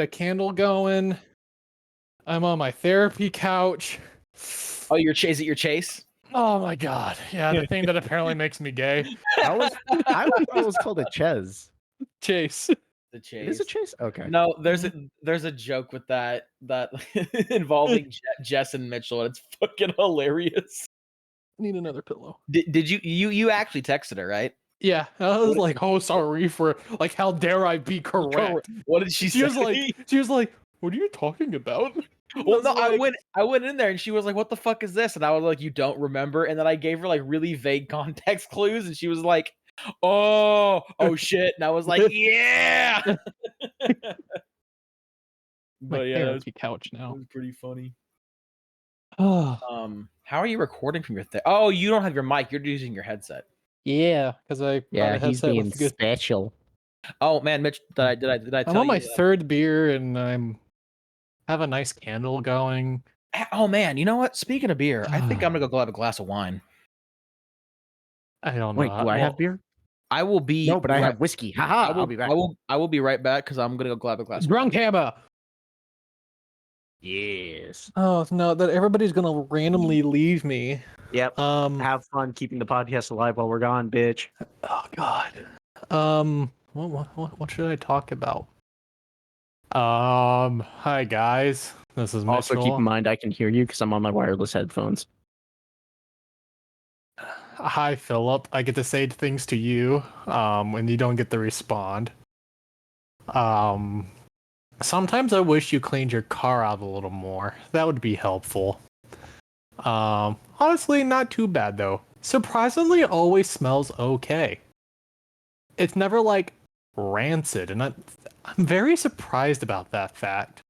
the candle going. I'm on my therapy couch. Oh, is it your chase? Oh my god. Yeah, the thing that apparently makes me gay. I always thought it was called a Ches. Chase. The It chase. is a Chase? Okay. No, there's a joke with that involving Jess and Mitchell, and it's fucking hilarious. Need another pillow. Did you actually texted her, right? Yeah, I was like, oh, sorry for like, how dare I be correct? What did she say? She was like, what are you talking about? Well, no, I went in there and she was like, "What the fuck is this?" And I was like, "You don't remember?" And then I gave her like really vague context clues, and she was like, "Oh shit!" And I was like, "Yeah." But yeah, therapy couch now. That was pretty funny. Oh, How are you recording from your Oh, you don't have your mic. You're using your headset. yeah, because I bought a he's headset being with good. special. Oh man, Mitch, did I tell I'm on you? my third beer and have a nice candle going. Oh man, you know what? Speaking of beer, I think I'm gonna go have a glass of wine. I don't know. Wait, do I have beer? I will be. No, but I have whiskey. Haha! I'll be back. I will be right back because I'm gonna go grab a glass. Drunk hammer. Yes. Oh no, that everybody's gonna randomly leave me. Yep. Have fun keeping the podcast alive while we're gone, bitch. Oh god. What should I talk about? Hi guys. This is Mitchell. Also, keep in mind I can hear you because I'm on my wireless headphones. Hi Philip. I get to say things to you, when you don't get to respond. Sometimes I wish you cleaned your car out a little more. That would be helpful. Honestly, not too bad though. Surprisingly, it always smells okay. It's never like rancid, and I'm very surprised about that fact.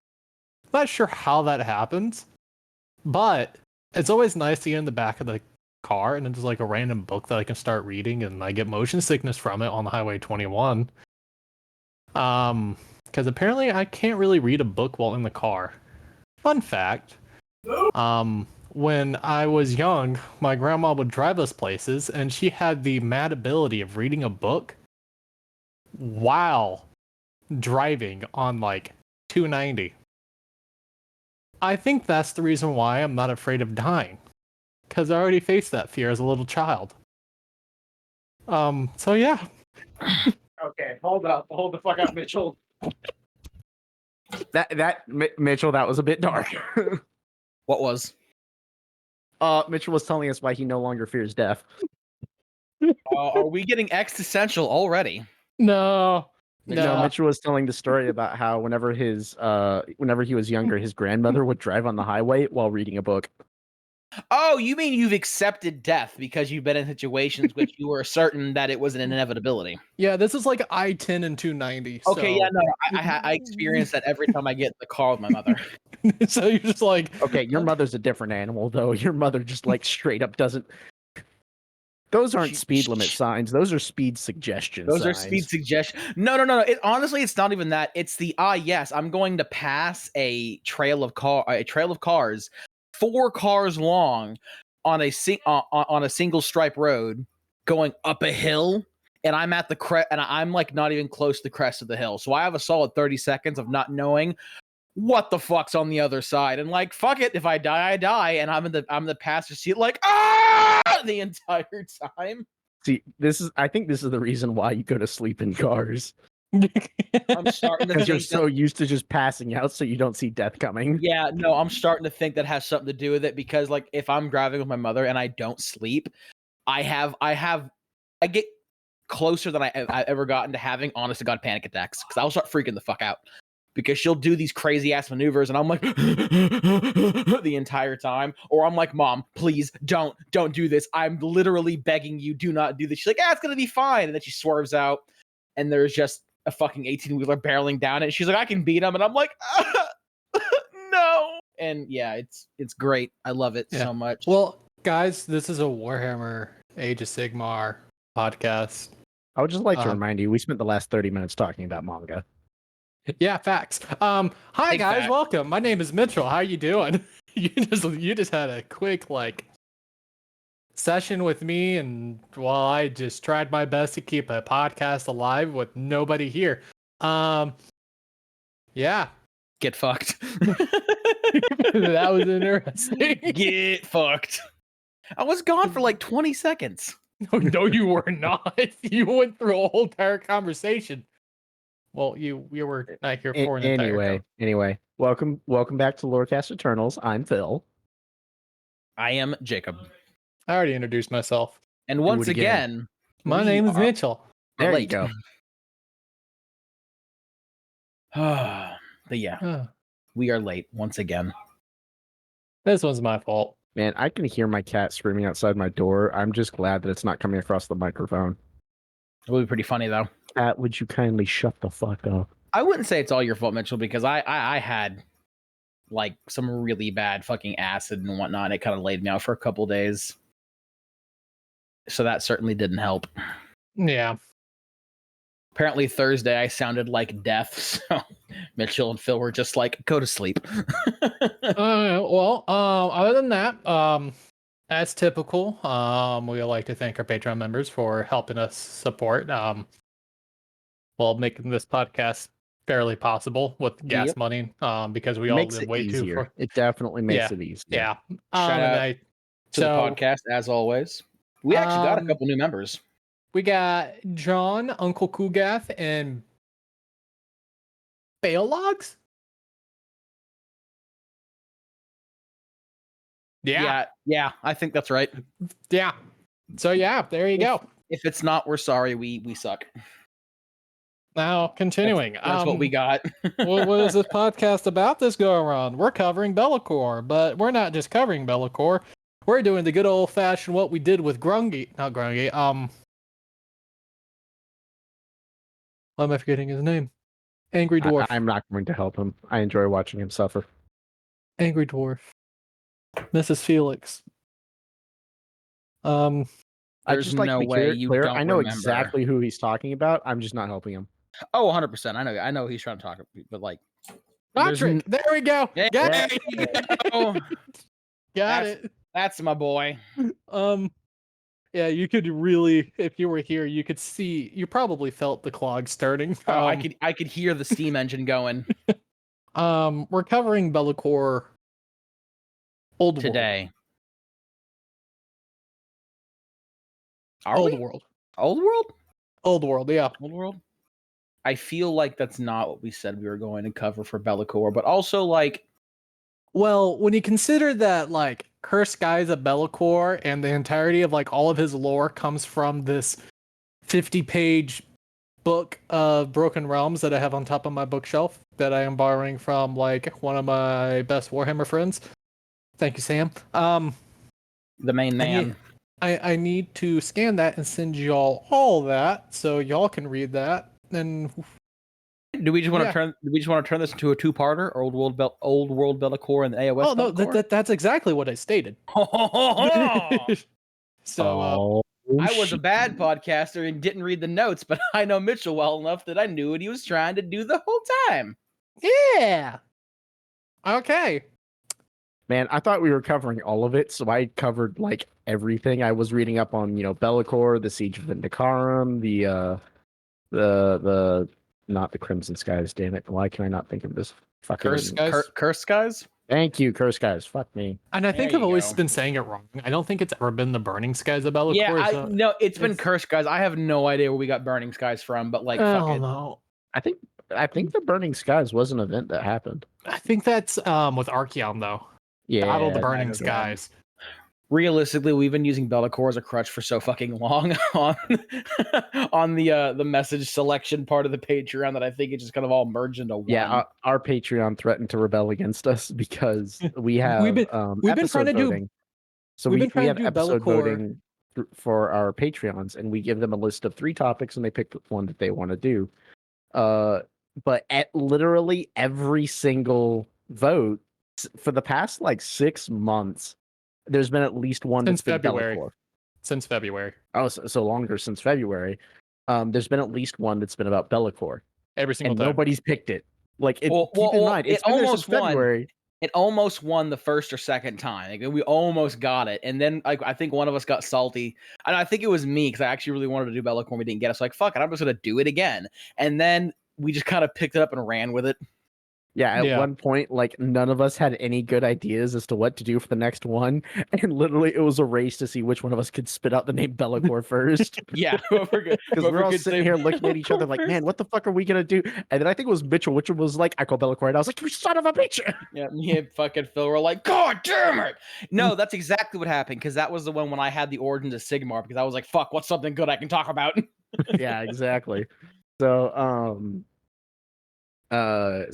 Not sure how that happens, but it's always nice to get in the back of the car and it's like a random book that I can start reading, and I get motion sickness from it on the Highway 21. Because apparently I can't really read a book while in the car. Fun fact. When I was young, my grandma would drive us places, and she had the mad ability of reading a book while driving on like 290. I think that's the reason why I'm not afraid of dying, because I already faced that fear as a little child. So yeah. Okay, hold the fuck up, Mitchell. Mitchell, that was a bit dark. What was? Mitchell was telling us why he no longer fears death. Are we getting existential already? No. Mitchell was telling the story about how whenever he was younger, his grandmother would drive on the highway while reading a book. Oh, you mean you've accepted death because you've been in situations which you were certain that it was an inevitability? Yeah, this is like I-10 and 290. Okay, yeah, no, I experience that every time I get in the car with my mother. So you're just like, okay, your mother's a different animal, though. Your mother just like straight up doesn't. Those aren't speed limit signs. Those are speed suggestions. Those are speed suggestions. No. Honestly, it's not even that. It's the yes, I'm going to pass a trail of cars, 4 cars long, on a single stripe road, going up a hill, and I'm at the crest, and I'm like not even close to the crest of the hill. So I have a solid 30 seconds of not knowing what the fuck's on the other side, and like, fuck it, if I die, I die, and I'm in the passenger seat like the entire time. See, I think this is the reason why you go to sleep in cars. I'm starting to because you're so used to just passing out, so you don't see death coming. Yeah, no, I'm starting to think that has something to do with it, because like if I'm driving with my mother and I don't sleep, I get closer than I've ever gotten to having honest to God panic attacks, because I'll start freaking the fuck out. Because she'll do these crazy ass maneuvers and I'm like the entire time. Or I'm like, Mom, please don't do this. I'm literally begging you, do not do this. She's like, it's gonna be fine. And then she swerves out and there's just a fucking 18-wheeler barreling down it. She's like, I can beat him. And I'm like, no. And yeah, it's great. I love it so much. Well, guys, this is a Warhammer Age of Sigmar podcast. I would just like to remind you, we spent the last 30 minutes talking about manga. Yeah, facts. Hi guys, welcome. My name is Mitchell. How you doing? You just had a quick session with me, and while I just tried my best to keep a podcast alive with nobody here. Yeah, Get fucked. That was interesting. Get fucked. I was gone for like 20 seconds. No, you were not. You went through a whole entire conversation. Well, you were not here for an entire Anyway, welcome back to Lorecast Eternals. I'm Phil. I am Jacob. I already introduced myself. And once again, my name is Mitchell. There you go. But yeah, we are late once again. This one's my fault. Man, I can hear my cat screaming outside my door. I'm just glad that it's not coming across the microphone. It would be pretty funny though. Cat, would you kindly shut the fuck up? I wouldn't say it's all your fault, Mitchell, because I had like some really bad fucking acid and whatnot. And it kind of laid me out for a couple days. So that certainly didn't help. Yeah. Apparently Thursday I sounded like death, so Mitchell and Phil were just like, go to sleep. Other than that, as typical, we would like to thank our Patreon members for helping us support, making this podcast fairly possible with gas money, because we all live way too far. It definitely makes it easier. Yeah. Shout out to the podcast, as always. We actually got a couple new members. We got John, Uncle Kugath, and Balelogs? Yeah, I think that's right. Yeah. So yeah, there you go. If it's not, we're sorry. We suck. Now, continuing. That's what we got. What is this podcast about this go around? We're covering Be'lakor, but we're not just covering Be'lakor. We're doing the good old fashioned what we did with not Grungy. Why am I forgetting his name? Angry Dwarf. I'm not going to help him. I enjoy watching him suffer. Angry Dwarf. Mrs. Felix. There's no way you don't I know remember. exactly who he's talking about. I'm just not helping him. Oh, 100%. I know he's trying to talk, but like Patrick, there we go. Yeah, Got it. Got it. That's my boy. Yeah, you could really, if you were here, you could see. You probably felt the clogs starting. I could hear the steam engine going. We're covering Be'lakor Old today. Old World. Old World? Old World, yeah. Old World? I feel like that's not what we said we were going to cover for Be'lakor, but also like, well, when you consider that like Cursed Skies of Be'lakor and the entirety of like all of his lore comes from this 50-page book of Broken Realms that I have on top of my bookshelf that I am borrowing from like one of my best Warhammer friends. Thank you, Sam. The main man. I need to scan that and send y'all all that so y'all can read that. And do we just want to turn? Do we just want to turn this into a two-parter? Old World Be'lakor and the AOS. Oh no, that's exactly what I stated. So I was a bad podcaster and didn't read the notes, but I know Mitchell well enough that I knew what he was trying to do the whole time. Yeah. Okay. Man, I thought we were covering all of it, so I covered like everything. I was reading up on, Be'lakor, the Siege of Vindikarum, the not the Crimson Skies, damn it. Why can I not think of this fucking Cursed Skies? Thank you, Cursed Skies. Fuck me. And I think I've always been saying it wrong. I don't think it's ever been the Burning Skies of Be'lakor. Yeah, no, it's been Cursed Skies. I have no idea where we got Burning Skies from, but like, fuck it. No. I think the Burning Skies was an event that happened. I think that's with Archeon though. Yeah, Battle of the Burning Skies. Realistically, we've been using Be'lakor as a crutch for so fucking long on the message selection part of the Patreon that I think it just kind of all merged into one. Yeah, our Patreon threatened to rebel against us because we have we've been trying to voting. So we have episode voting for our Patreons, and we give them a list of 3 topics, and they pick one that they want to do. But at literally every single vote for the past like 6 months, there's been at least one since that's been February. Be'lakor. Since February. Oh, so longer, since February. There's been at least one that's been about Be'lakor. Every single time. Nobody's picked it. Like, keep in mind, it's been there since February. It almost won the first or second time. Like, we almost got it, and then I think one of us got salty, and I think it was me because I actually really wanted to do Be'lakor and we didn't get it. So like, fuck it, I'm just gonna do it again. And then we just kind of picked it up and ran with it. Yeah, at one point, like none of us had any good ideas as to what to do for the next one, and literally it was a race to see which one of us could spit out the name Be'lakor first. Yeah, because we're all sitting here looking at each other like, man, what the fuck are we gonna do? And then I think it was Mitchell, which was like, I call Be'lakor, and I was like, you son of a bitch! Yeah, me and fucking Phil were like, God damn it! No, that's exactly what happened, because that was the one when I had the origins of Sigmar, because I was like, fuck, what's something good I can talk about? Yeah, exactly. So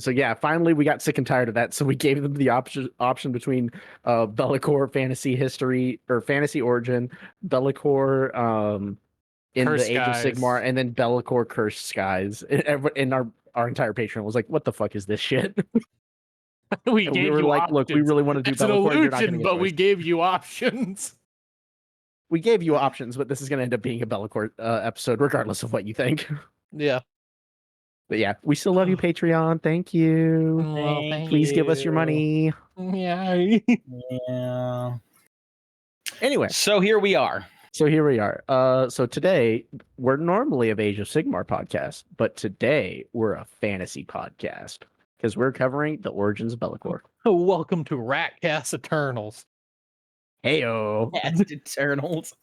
yeah, finally we got sick and tired of that, so we gave them the option between Be'lakor fantasy history or fantasy origin, Be'lakor in Cursed the Age of Skies. Sigmar, and then Be'lakor Cursed Skies. And our entire Patreon was like, what the fuck is this shit? we were like, options. Look, we really want to do it's Be'lakor, an you're not illusion, getting a but choice. we gave you options. We gave you options, but this is going to end up being a Be'lakor episode, regardless of what you think. Yeah. But yeah, we still love you, Patreon. Thank you. Well, Please give us your money. Yeah. Yeah. Anyway, so here we are. So today we're normally a Age of Sigmar podcast, but today we're a fantasy podcast because we're covering the origins of Be'lakor. Welcome to Ratcast Eternals. Heyo, Eternals.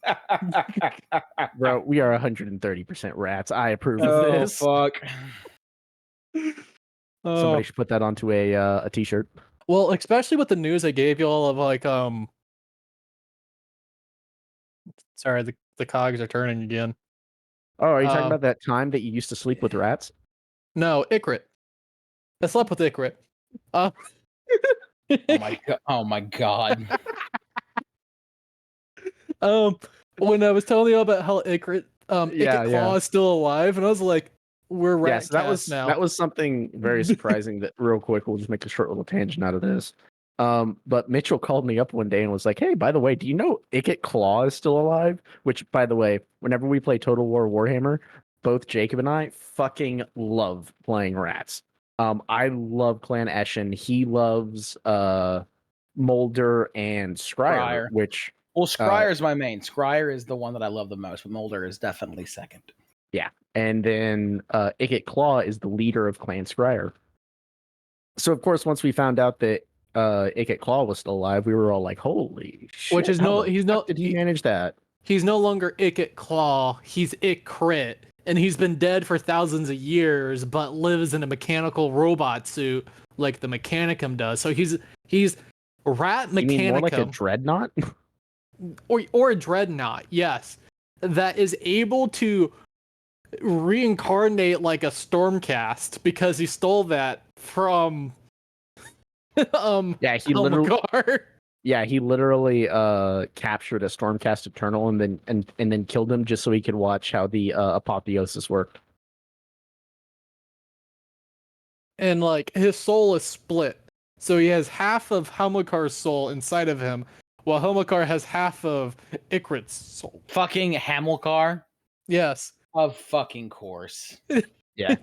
bro, we are 130% rats. I approve of this. Oh fuck. Somebody should put that onto a t-shirt. Well, especially with the news I gave you all of like sorry, the cogs are turning again. Oh, are you talking about that time that you used to sleep with rats? No, Icrit. I slept with Icrit. Oh my god. Oh my god. When I was telling you about how Icrit Claw is still alive, and I was like, we're Ratcast now. That was something very surprising that real quick, we'll just make a short little tangent out of this. But Mitchell called me up one day and was like, hey, by the way, do you know Ikit Claw is still alive? Which, by the way, whenever we play Total War Warhammer, both Jacob and I fucking love playing rats. I love Clan Eshin. He loves Molder and Scryer, which... Well, Scryer is my main. Scryer is the one that I love the most, but Molder is definitely second. Yeah. And then Ikit Claw is the leader of Clan Scryer. So, of course, once we found out that Ikit Claw was still alive, we were all like, holy shit. Which is did he manage that? He's no longer Ikit Claw, he's Icrit, and he's been dead for thousands of years, but lives in a mechanical robot suit like the Mechanicum does. So he's Rat Mechanicum. You mean more like a dreadnought? or a dreadnought, yes. That is able to reincarnate like a Stormcast because he stole that from he literally captured a Stormcast Eternal and then killed him just so he could watch how the apotheosis worked. And like his soul is split. So he has half of Hamilcar's soul inside of him, while Hamilcar has half of Icrit's soul. Fucking Hamilcar? Yes. Of fucking course. Yeah.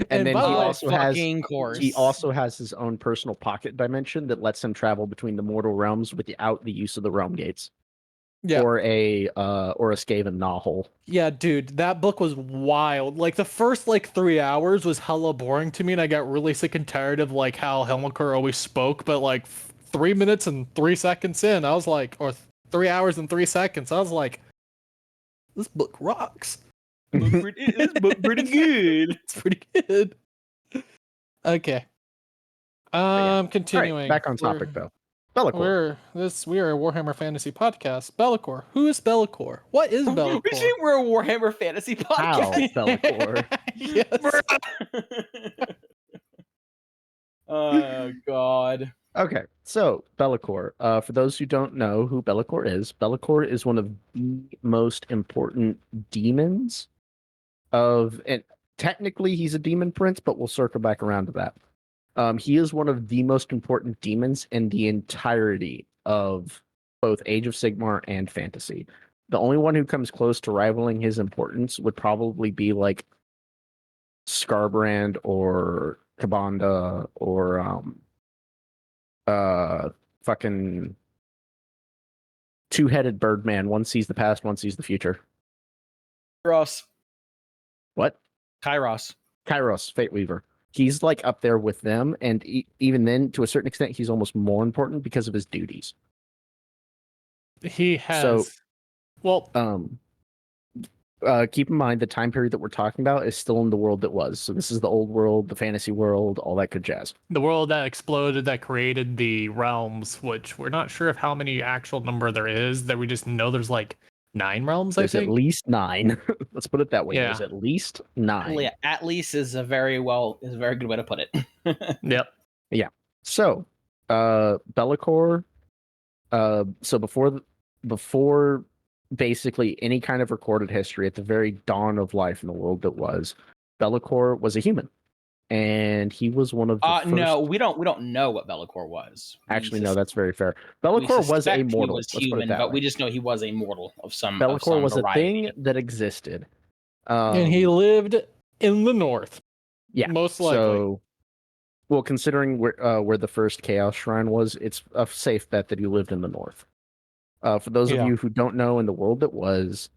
And then he also has his own personal pocket dimension that lets him travel between the mortal realms without the use of the realm gates. Yeah. Or a Skaven Nahul. Yeah, dude, that book was wild. Like the first 3 hours was hella boring to me, and I got really sick and tired of like how Hamilcar always spoke, but like 3 minutes and 3 seconds in, I was like, or 3 hours and 3 seconds, I was like, this book rocks. This book pretty good. It's pretty good. Okay. Continuing. Right, back on topic though. Be'lakor. We are a Warhammer Fantasy podcast. Be'lakor. Who is Be'lakor? What is Be'lakor? We think we're a Warhammer Fantasy podcast. How Be'lakor? Yes. Oh god. Okay, so Be'lakor. For those who don't know who Be'lakor is one of the most important demons and technically he's a demon prince, but we'll circle back around to that. He is one of the most important demons in the entirety of both Age of Sigmar and Fantasy. The only one who comes close to rivaling his importance would probably be like Skarbrand or Kabanda or fucking two-headed Birdman. One sees the past, one sees the future. Kairos. What? Kairos. Kairos, Fate Weaver. he's like up there with them, and even then, to a certain extent, he's almost more important because of his duties. He has. Keep in mind the time period that we're talking about is still in the world that was. So this is the old world, the fantasy world, all that good jazz. The world that exploded, that created the realms, which we're not sure of how many actual number there is. That we just know there's like 9 realms. There's I think at least 9. Let's put it that way. Yeah. There's at least 9. Yeah, at least is a very good way to put it. Yep. Yeah. So, Be'lakor. So before basically any kind of recorded history, at the very dawn of life in the world that was, Be'lakor was a human, and he was one of the first... No, we don't know what Be'lakor was. Actually, no, that's very fair. Be'lakor was a mortal. Let's put it that way. We just know he was a mortal of some. Be'lakor was variety. a thing that existed, and he lived in the north. Yeah, most likely. So, well, considering where the first Chaos Shrine was, it's a safe bet that he lived in the north. For those of you who don't know, in the world that was,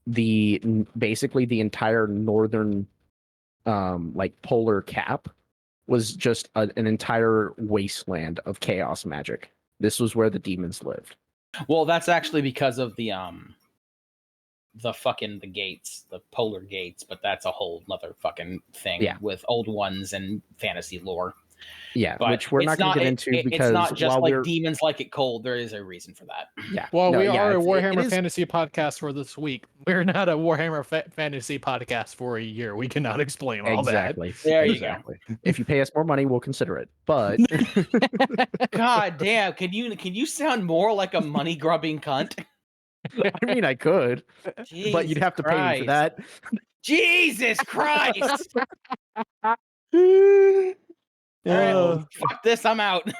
basically the entire northern, like polar cap, was just an entire wasteland of chaos magic. This was where the demons lived. Well, that's actually because of the gates, the polar gates, but that's a whole nother fucking thing with old ones and fantasy lore. Yeah, but which we're not going to get into because it's not just like demons like it cold. There is a reason for that. Yeah. Well, we are a Warhammer fantasy podcast for this week. We're not a Warhammer fantasy podcast for a year. We cannot explain all that. There you go. If you pay us more money, we'll consider it. But God damn, can you sound more like a money grubbing cunt? I mean, I could, but you'd have to pay me for that. Jesus Christ! All right, well, fuck this, I'm out.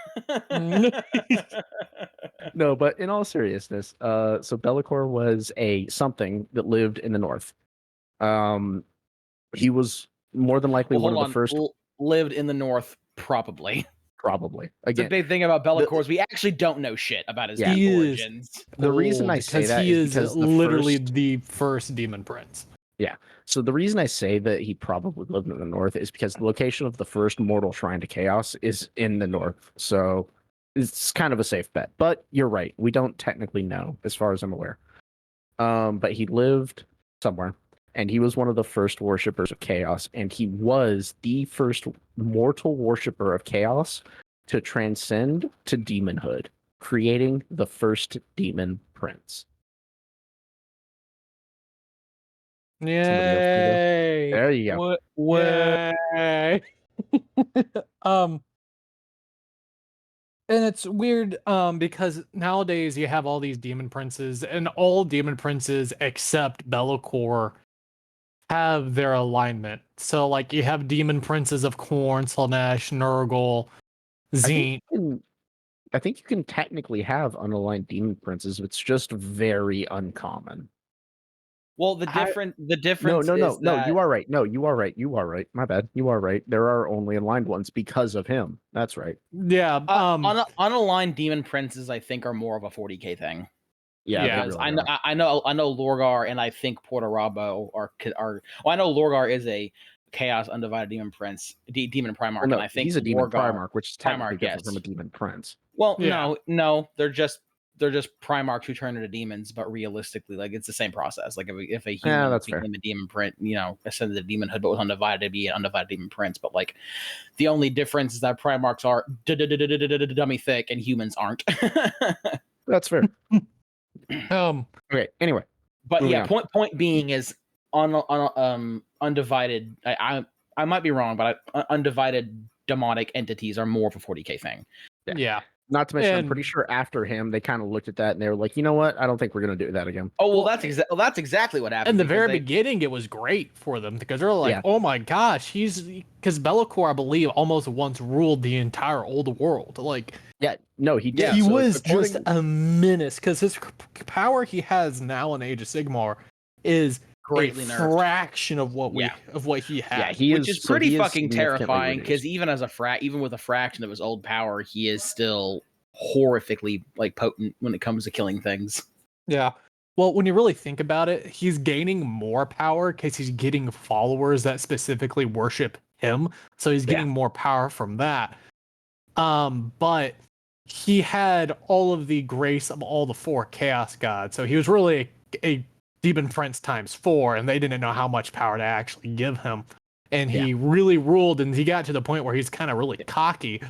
No, but in all seriousness, so Be'lakor was a something that lived in the north. He was more than likely one of the first lived in the north, probably. Again, the big thing about Be'lakor is we actually don't know shit about his origins. The reason I say that is because literally the first demon prince. Yeah. So the reason I say that he probably lived in the north is because the location of the first mortal shrine to chaos is in the north. So it's kind of a safe bet. But you're right. We don't technically know, as far as I'm aware. But he lived somewhere, and he was one of the first worshippers of chaos, and he was the first mortal worshipper of chaos to transcend to demonhood, creating the first demon prince. Yay! There you go. Yay! And it's weird because nowadays you have all these demon princes, and all demon princes except Be'lakor have their alignment. So like you have demon princes of Khorne, Slaanesh, Nurgle, Tzeentch. I think you can technically have unaligned demon princes. It's just very uncommon. Well, the difference. No. You are right. No, you are right. You are right. My bad. You are right. There are only aligned ones because of him. That's right. Yeah. Unaligned demon princes, I think, are more of a 40k thing. Yeah. Really I know Lorgar and I think Portarabo are. Well, I know Lorgar is a Chaos Undivided Demon Prince, Demon Primarch, well, no, and I think he's a Demon Lorgar, Primarch, which is technically different from a Demon Prince. Well, no, they're just Primarchs who turn into demons, but realistically, like it's the same process. Like if a human became a demon prince, ascended to demonhood, but was undivided, it'd be an undivided demon prince. But like the only difference is that Primarchs are dummy thick and humans aren't. That's fair. Okay. Anyway, but yeah, point being is undivided. I might be wrong, but undivided demonic entities are more of a 40k thing. Yeah. Not to mention, I'm pretty sure after him, they kind of looked at that and they were like, you know what? I don't think we're going to do that again. Oh, well, that's exactly what happened. In the very beginning, it was great for them because they're like, oh my gosh, because Be'lakor, I believe, almost once ruled the entire old world. Like, yeah, no, he did. He was just a menace because his power he has now in Age of Sigmar is greatly a fraction of what he had. Yeah, which is pretty fucking terrifying because even with a fraction of his old power, he is still horrifically like potent when it comes to killing things. Yeah. Well, when you really think about it, he's gaining more power because he's getting followers that specifically worship him, so he's getting more power from that. But he had all of the grace of all the 4 Chaos Gods, so he was really a Demon Prince times 4, and they didn't know how much power to actually give him. And he really ruled, and he got to the point where he's kind of really cocky.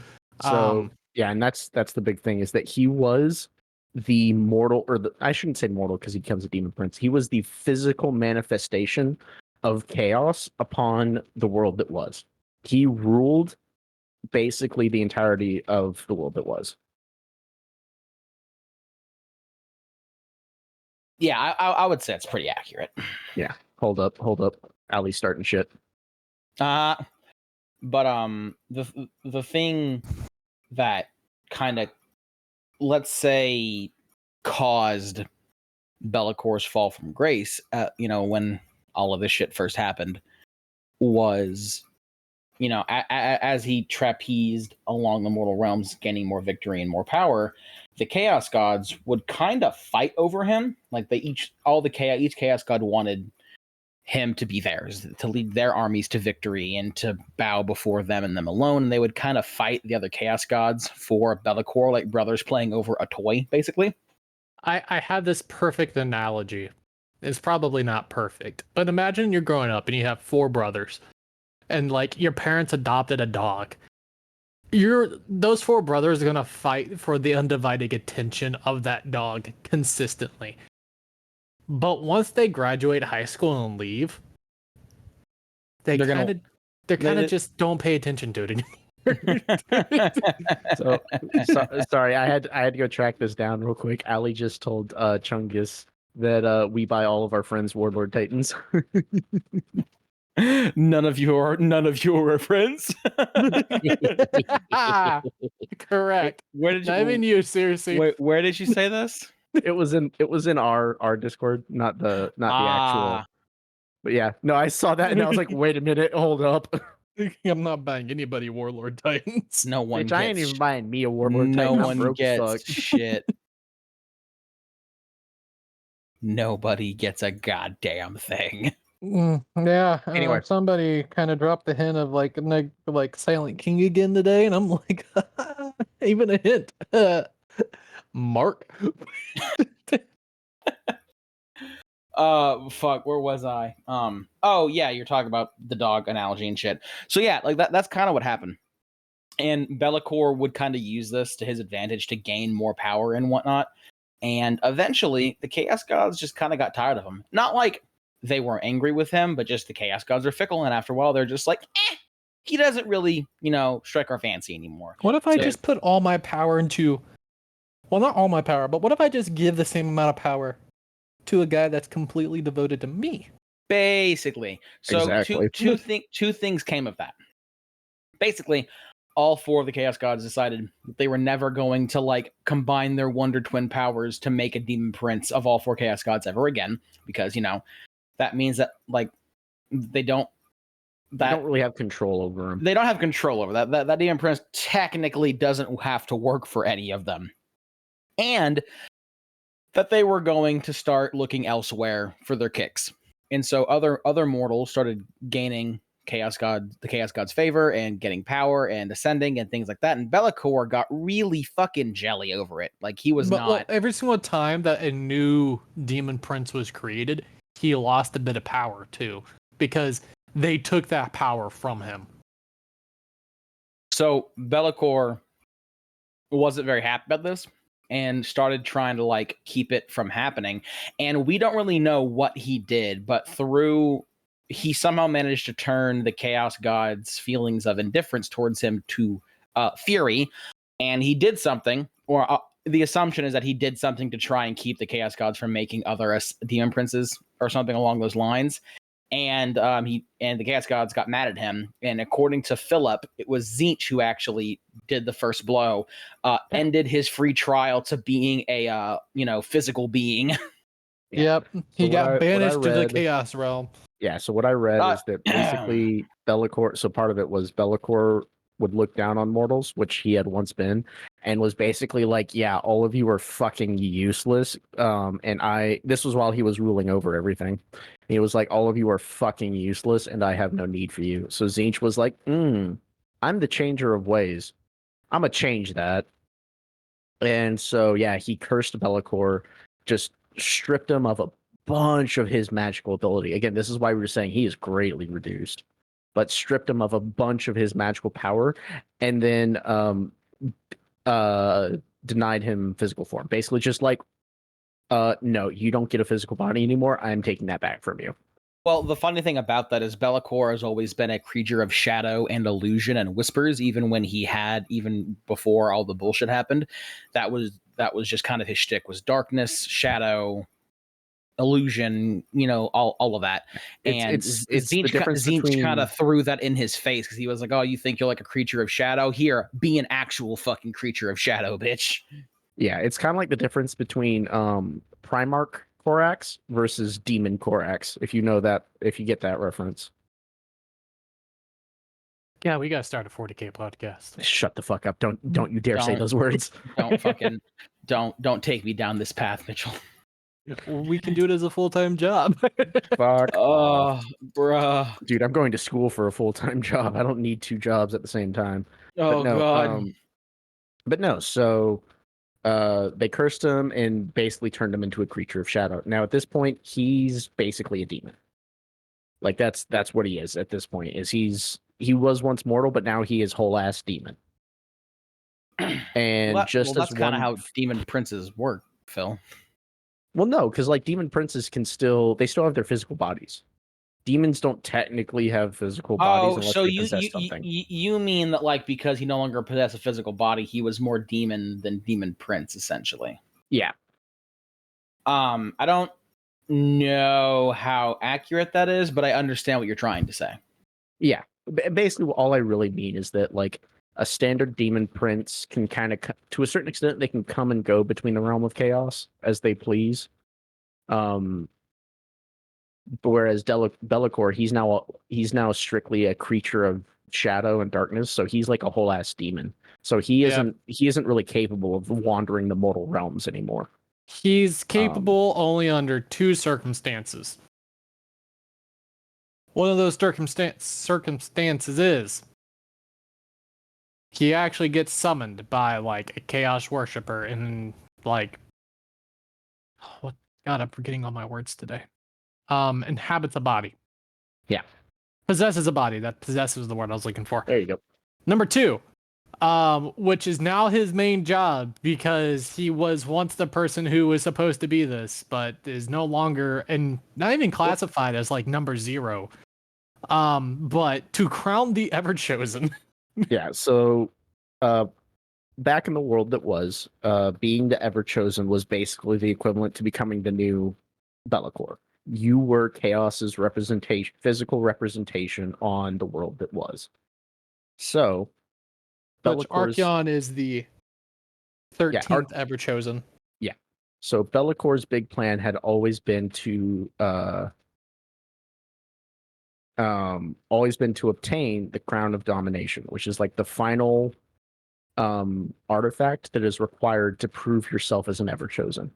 So and that's the big thing, is that he was the mortal, or I shouldn't say mortal because he becomes a demon prince. He was the physical manifestation of chaos upon the world that was. He ruled basically the entirety of the world that was. Yeah, I would say it's pretty accurate. Yeah. Hold up. Ali's starting shit. But the thing that kind of, let's say, caused Bellacor's fall from grace, when all of this shit first happened, was, as he trapezed along the mortal realms, gaining more victory and more power, the Chaos Gods would kind of fight over him. Like each Chaos God wanted him to be theirs, to lead their armies to victory and to bow before them and them alone. And they would kind of fight the other Chaos Gods for Be'lakor, like brothers playing over a toy, basically. I have this perfect analogy. It's probably not perfect, but imagine you're growing up and you have 4 brothers, and like your parents adopted a dog. Those 4 brothers are gonna fight for the undivided attention of that dog consistently. But once they graduate high school and leave, they kind of just don't pay attention to it anymore. Sorry, I had to go track this down real quick. Ali just told Chungus that we buy all of our friends Warlord Titans. None of you are friends. Correct. Where did you? Not even you, seriously. Wait, where did you say this? It was in our Discord, not the actual. But yeah, no, I saw that and I was like, wait a minute, hold up. I'm not buying anybody Warlord Titans. No one. Bitch, I ain't even buying me a Warlord Titan. No one gets shit. Nobody gets a goddamn thing. Yeah. Anyway, somebody kind of dropped the hint of like Silent King again today, and I'm like, even a hint. Mark. Fuck, where was I? Oh yeah, you're talking about the dog analogy and shit. So yeah, like that's kind of what happened. And Be'lakor would kind of use this to his advantage to gain more power and whatnot. And eventually the Chaos Gods just kind of got tired of him. Not like they were angry with him, but just the Chaos Gods are fickle, and after a while they're just like, he doesn't really, strike our fancy anymore. What if I just put all my power into, well, not all my power, but what if I just give the same amount of power to a guy that's completely devoted to me? Basically. So exactly. two things came of that. Basically, all 4 of the Chaos Gods decided that they were never going to like combine their Wonder Twin powers to make a Demon Prince of all 4 Chaos Gods ever again, because that means that like they don't really have control over them. They don't have control over that. That Demon Prince technically doesn't have to work for any of them, and that they were going to start looking elsewhere for their kicks. And so other mortals started gaining the Chaos God's favor and getting power and ascending and things like that. And Be'lakor got really fucking jelly over it. Like he was not. Well, every single time that a new Demon Prince was created, he lost a bit of power too, because they took that power from him. So Be'lakor wasn't very happy about this and started trying to like keep it from happening. And we don't really know what he did, but he somehow managed to turn the Chaos God's feelings of indifference towards him to fury. And he did something, or the assumption is that he did something to try and keep the Chaos Gods from making other Demon Princes or something along those lines. And the Chaos Gods got mad at him. And according to Philip, it was Tzeentch who actually did the first blow, ended his free trial to being a physical being. Yep, he got banished to the Chaos Realm. Yeah, so what I read is that basically Be'lakor, so part of it was Be'lakor would look down on mortals, which he had once been, and was basically like, yeah, all of you are fucking useless. This was while he was ruling over everything. He was like, all of you are fucking useless, and I have no need for you. So Tzeentch was like, I'm the changer of ways. I'm gonna change that. And so, yeah, he cursed Be'lakor, just stripped him of a bunch of his magical ability. Again, this is why we were saying he is greatly reduced, but stripped him of a bunch of his magical power, and then denied him physical form. Basically, just like, no, you don't get a physical body anymore. I'm taking that back from you. Well, the funny thing about that is Be'lakor has always been a creature of shadow and illusion and whispers, even before all the bullshit happened. That was just kind of his shtick, was darkness, shadow, illusion, all of that. And It's the difference Tzeentch kind between of threw that in his face because he was like, "Oh, you think you're like a creature of shadow? Here, be an actual fucking creature of shadow, bitch." Yeah, it's kind of like the difference between Primarch Korax versus Demon Korax, if you get that reference. Yeah, we gotta start a 40K podcast. Shut the fuck up. Don't you dare say those words. Don't take me down this path, Mitchell. We can do it as a full-time job. Fuck Oh, off. bruh. Dude, I'm going to school for a full-time job. I don't need two jobs at the same time. Oh, God. But no, so they cursed him and basically turned him into a creature of shadow. Now at this point, he's basically a demon. Like that's what he is at this point. He was once mortal, but now he is whole ass demon. And that's kind of how demon princes work, Phil. Well, no, because like demon princes still have their physical bodies. Demons don't technically have physical bodies unless they possess something. You mean that, like, because he no longer possessed a physical body, he was more demon than demon prince, essentially? Yeah. I don't know how accurate that is, but I understand what you're trying to say. Yeah. Basically, all I really mean is that, like, a standard demon prince can kind of, to a certain extent, they can come and go between the realm of chaos as they please. Whereas Be'lakor, he's now strictly a creature of shadow and darkness, so he's like a whole ass demon. So he isn't really capable of wandering the mortal realms anymore. He's capable only under two circumstances. One of those circumstances is he actually gets summoned by like a chaos worshiper and like what God, I'm forgetting all my words today. Inhabits a body. Yeah. Possesses a body. That possesses the word I was looking for. There you go. Number 2, which is now his main job because he was once the person who was supposed to be this, but is no longer and not even classified as like number 0. But to crown the Everchosen. Yeah, so back in the world that was, being the Everchosen was basically the equivalent to becoming the new Be'lakor. You were Chaos's physical representation on the world that was. So, Which Archeon is the 13th Everchosen. Yeah. So Be'lakor's big plan had always been to obtain the Crown of Domination, which is like the final artifact that is required to prove yourself as an Everchosen.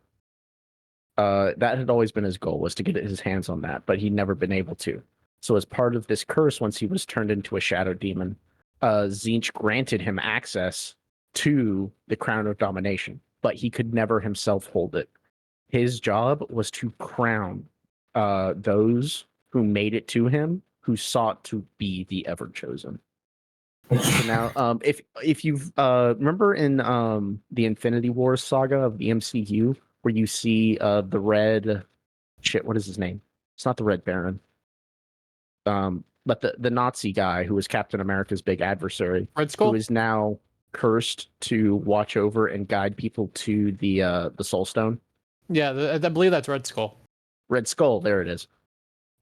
That had always been his goal, was to get his hands on that, but he'd never been able to. So as part of this curse, once he was turned into a shadow demon, Tzeentch granted him access to the Crown of Domination, but he could never himself hold it. His job was to crown those who made it to him, who sought to be the Everchosen. So now, if you've remember in the Infinity Wars saga of the MCU, where you see the red what is his name? It's not the Red Baron. But the Nazi guy who was Captain America's big adversary, Red Skull, who is now cursed to watch over and guide people to the Soul Stone. Yeah, I believe that's Red Skull. Red Skull, there it is.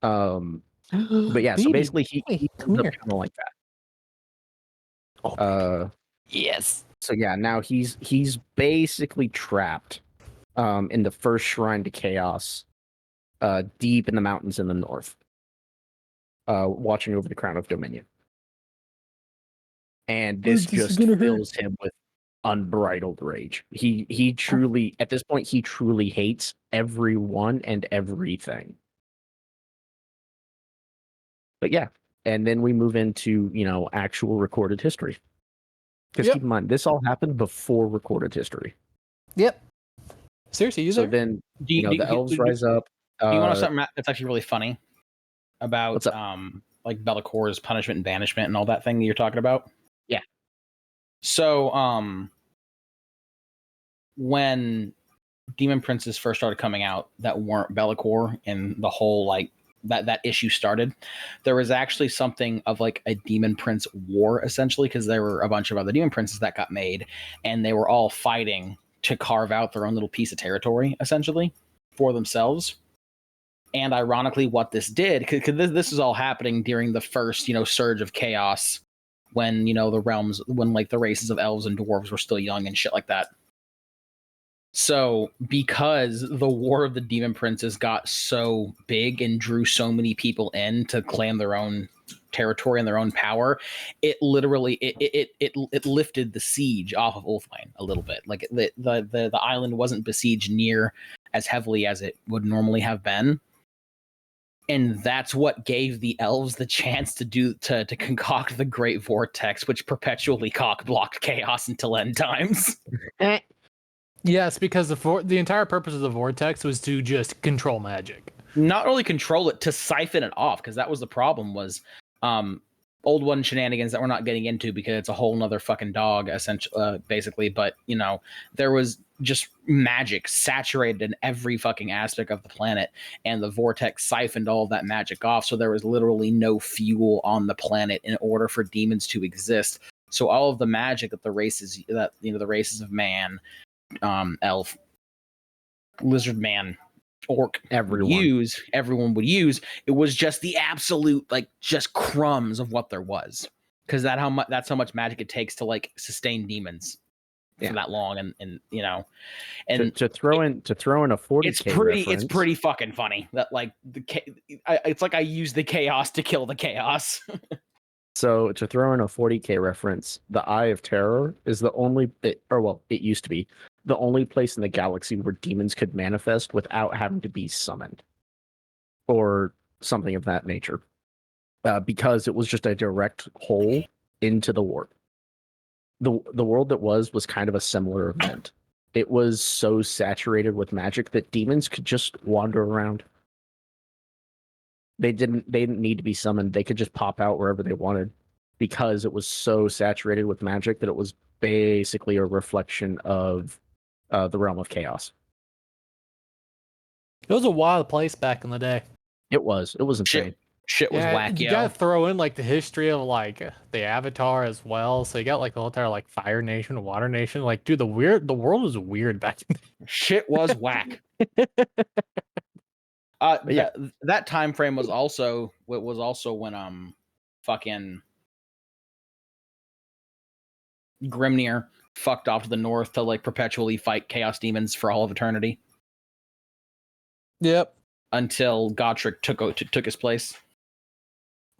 But yeah, so basically he comes up kind of like that. Yes. So yeah, now he's basically trapped in the first shrine to chaos, deep in the mountains in the north, watching over the Crown of Dominion. And this just fills him with unbridled rage. He truly, at this point, he truly hates everyone and everything. But yeah, and then we move into, actual recorded history. Because keep in mind, this all happened before recorded history. Yep. Seriously, So then, the elves rise up. Do you want to know something that's actually really funny about what's up? like Bellacor's punishment and banishment and all that thing that you're talking about? Yeah. So when Demon Princes first started coming out that weren't Be'lakor, and the whole like that issue started, there was actually something of like a Demon Prince war, essentially, because there were a bunch of other Demon Princes that got made, and they were all fighting to carve out their own little piece of territory, essentially, for themselves. And ironically, what this did, because this is all happening during the first, surge of chaos, when the realms, when like the races of elves and dwarves were still young and shit like that. So, because the War of the Demon Princes got so big and drew so many people in to claim their own territory and their own power, it literally it lifted the siege off of Ulfheim a little bit. Like the island wasn't besieged near as heavily as it would normally have been. And that's what gave the elves the chance to concoct the Great Vortex, which perpetually cock-blocked chaos until end times. Yes, because the entire purpose of the vortex was to just control magic. Not only control it, to siphon it off, because that was the problem, was old one shenanigans that we're not getting into because it's a whole nother fucking dog, essentially, basically. But, there was just magic saturated in every fucking aspect of the planet, and the vortex siphoned all of that magic off, so there was literally no fuel on the planet in order for demons to exist. So all of the magic that the races of man, elf, lizard man, orc, everyone would use, it was just the absolute, like, just crumbs of what there was, because that's how much magic it takes to like sustain demons for that long. And to throw in a 40K it's pretty fucking funny that like it's like I use the chaos to kill the chaos. So to throw in a 40K reference, the Eye of Terror is it used to be the only place in the galaxy where demons could manifest without having to be summoned or something of that nature, because it was just a direct hole into the warp. The world that was kind of a similar event. It was so saturated with magic that demons could just wander around. They didn't need to be summoned. They could just pop out wherever they wanted, because it was so saturated with magic that it was basically a reflection of the realm of chaos. It was a wild place back in the day. It was insane. Shit was wacky. You gotta throw in like the history of like the Avatar as well. So you got like the whole entire like Fire Nation, Water Nation. Like, dude, the world was weird back then. Shit was whack. That time frame was also when fucking Grimnir fucked off to the north to like perpetually fight chaos demons for all of eternity. Yep. Until Gotrek took his place.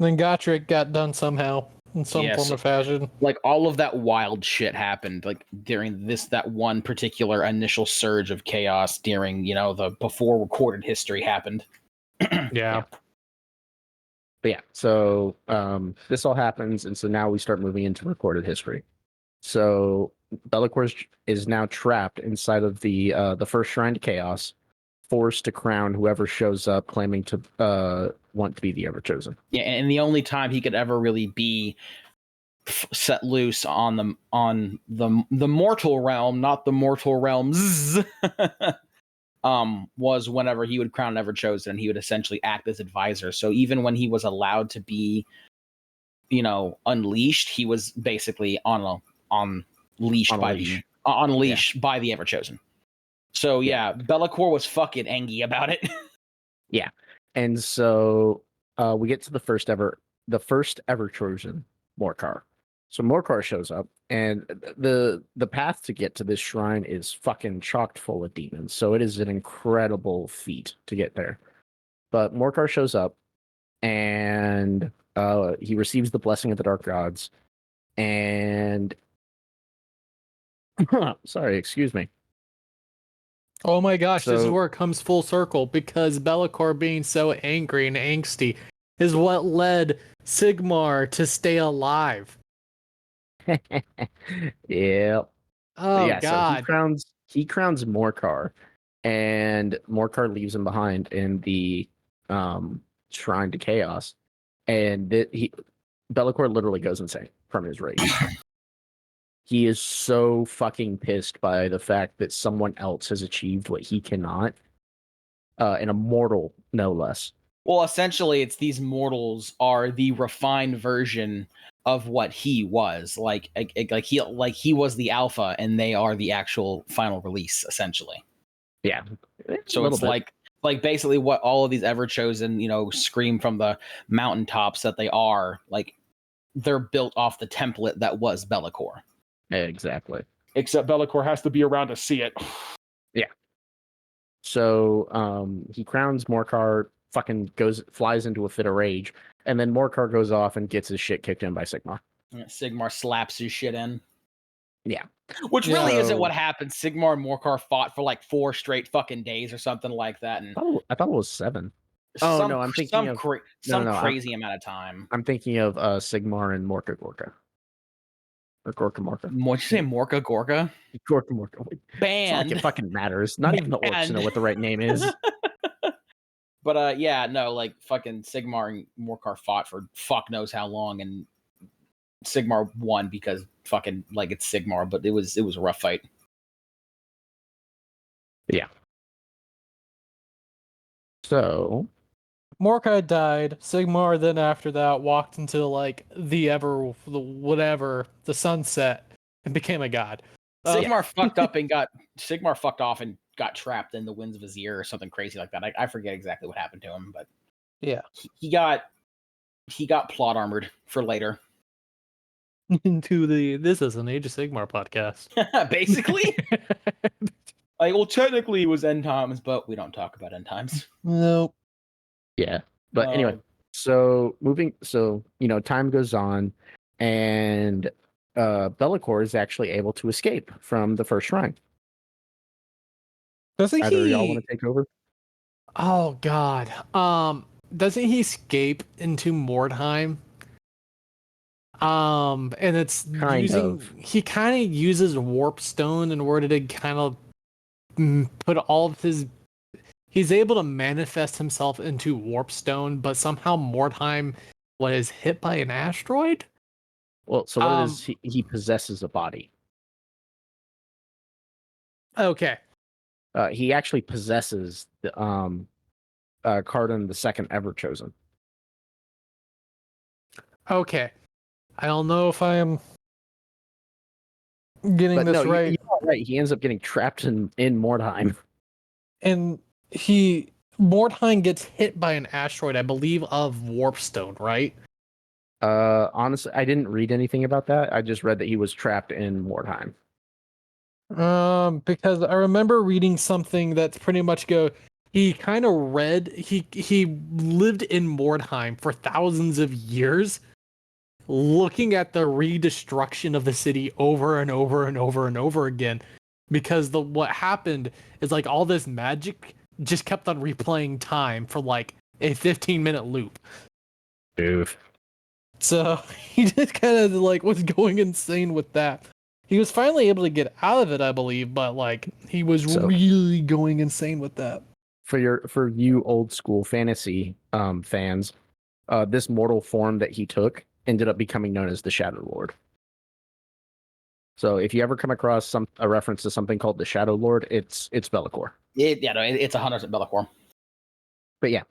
Then Gotrek got done somehow in some form or fashion. Like all of that wild shit happened like during that one particular initial surge of chaos during the before recorded history happened. Yeah. But yeah, so this all happens, and so now we start moving into recorded history. So Be'lakor is now trapped inside of the first shrine to chaos, forced to crown whoever shows up claiming to want to be the Everchosen. Yeah, and the only time he could ever really be set loose on the mortal realm, not the mortal realms, was whenever he would crown an Everchosen, and he would essentially act as advisor. So even when he was allowed to be, unleashed, he was basically unleashed by the Everchosen. So Be'lakor was fucking angry about it. Yeah, and so we get to the first ever chosen, Morcar. So Morcar shows up, and the path to get to this shrine is fucking chocked full of demons. So it is an incredible feat to get there. But Morcar shows up, and he receives the blessing of the Dark Gods, and Sorry, excuse me. Oh my gosh, this is So- where it comes full circle because Be'lakor being so angry and angsty is what led Sigmar to stay alive. Yeah. Oh Yeah, so god. he crowns Morcar, and Morcar leaves him behind in the Shrine to Chaos, and Be'lakor literally goes insane from his rage. He is so fucking pissed by the fact that someone else has achieved what he cannot, an immortal, no less. Well, essentially, it's these mortals are the refined version of what he was. Like he was the alpha, and they are the actual final release, essentially. Yeah. So it's like basically what all of these ever chosen, scream from the mountaintops that they are. Like they're built off the template that was Be'lakor. Exactly. Except Be'lakor has to be around to see it. Yeah. So he crowns Morcar, fucking flies into a fit of rage, and then Morcar goes off and gets his shit kicked in by Sigmar. Sigmar slaps his shit in. Yeah. Which really isn't what happened. Sigmar and Morcar fought for like 4 straight fucking days or something like that. And I thought it was 7. I'm thinking of crazy amount of time. I'm thinking of Sigmar and Morka Gorka. Or Gorka Morka. What'd you say, Morka Gorka? Gorka Morka. Banned. It's like it fucking matters. Not even the orcs know what the right name is. But yeah, no, like fucking Sigmar and Morcar fought for fuck knows how long, and Sigmar won because fucking like it's Sigmar, but it was a rough fight. Yeah. So Morkai died. Sigmar then after that walked into like the sunset and became a god. Sigmar fucked off and got trapped in the winds of his ear or something crazy like that. I forget exactly what happened to him, but yeah, he got plot armored for later. Into this is an Age of Sigmar podcast. Basically. Like, well, technically it was end times, but we don't talk about end times. Nope. Yeah. But anyway, so time goes on, and Be'lakor is actually able to escape from the first shrine. Doesn't Either y'all want to take over? Oh god. Doesn't he escape into Mordheim? And it's he kind of uses warp stone in order to kind of put all of he's able to manifest himself into warp stone, but somehow Mordheim was hit by an asteroid. Well, so what it is, he possesses a body. Okay. He actually possesses the Cardan the second ever chosen. Okay. I don't know if I am getting this right. You're right. He ends up getting trapped in Mordheim. And Mordheim gets hit by an asteroid, I believe, of Warpstone, right? Honestly, I didn't read anything about that. I just read that he was trapped in Mordheim. Because I remember reading something that's pretty much he kind of he lived in Mordheim for thousands of years, looking at the redestruction of the city over and over and over and over again, because what happened is like all this magic just kept on replaying time for like a 15-minute loop. Oof. So he just kind of like was going insane with that. He was finally able to get out of it, I believe, but like he was really going insane with that. For you old school fantasy fans, this mortal form that he took ended up becoming known as the Shadow Lord. So if you ever come across a reference to something called the Shadow Lord, it's Be'lakor. It's 100% Be'lakor. But yeah,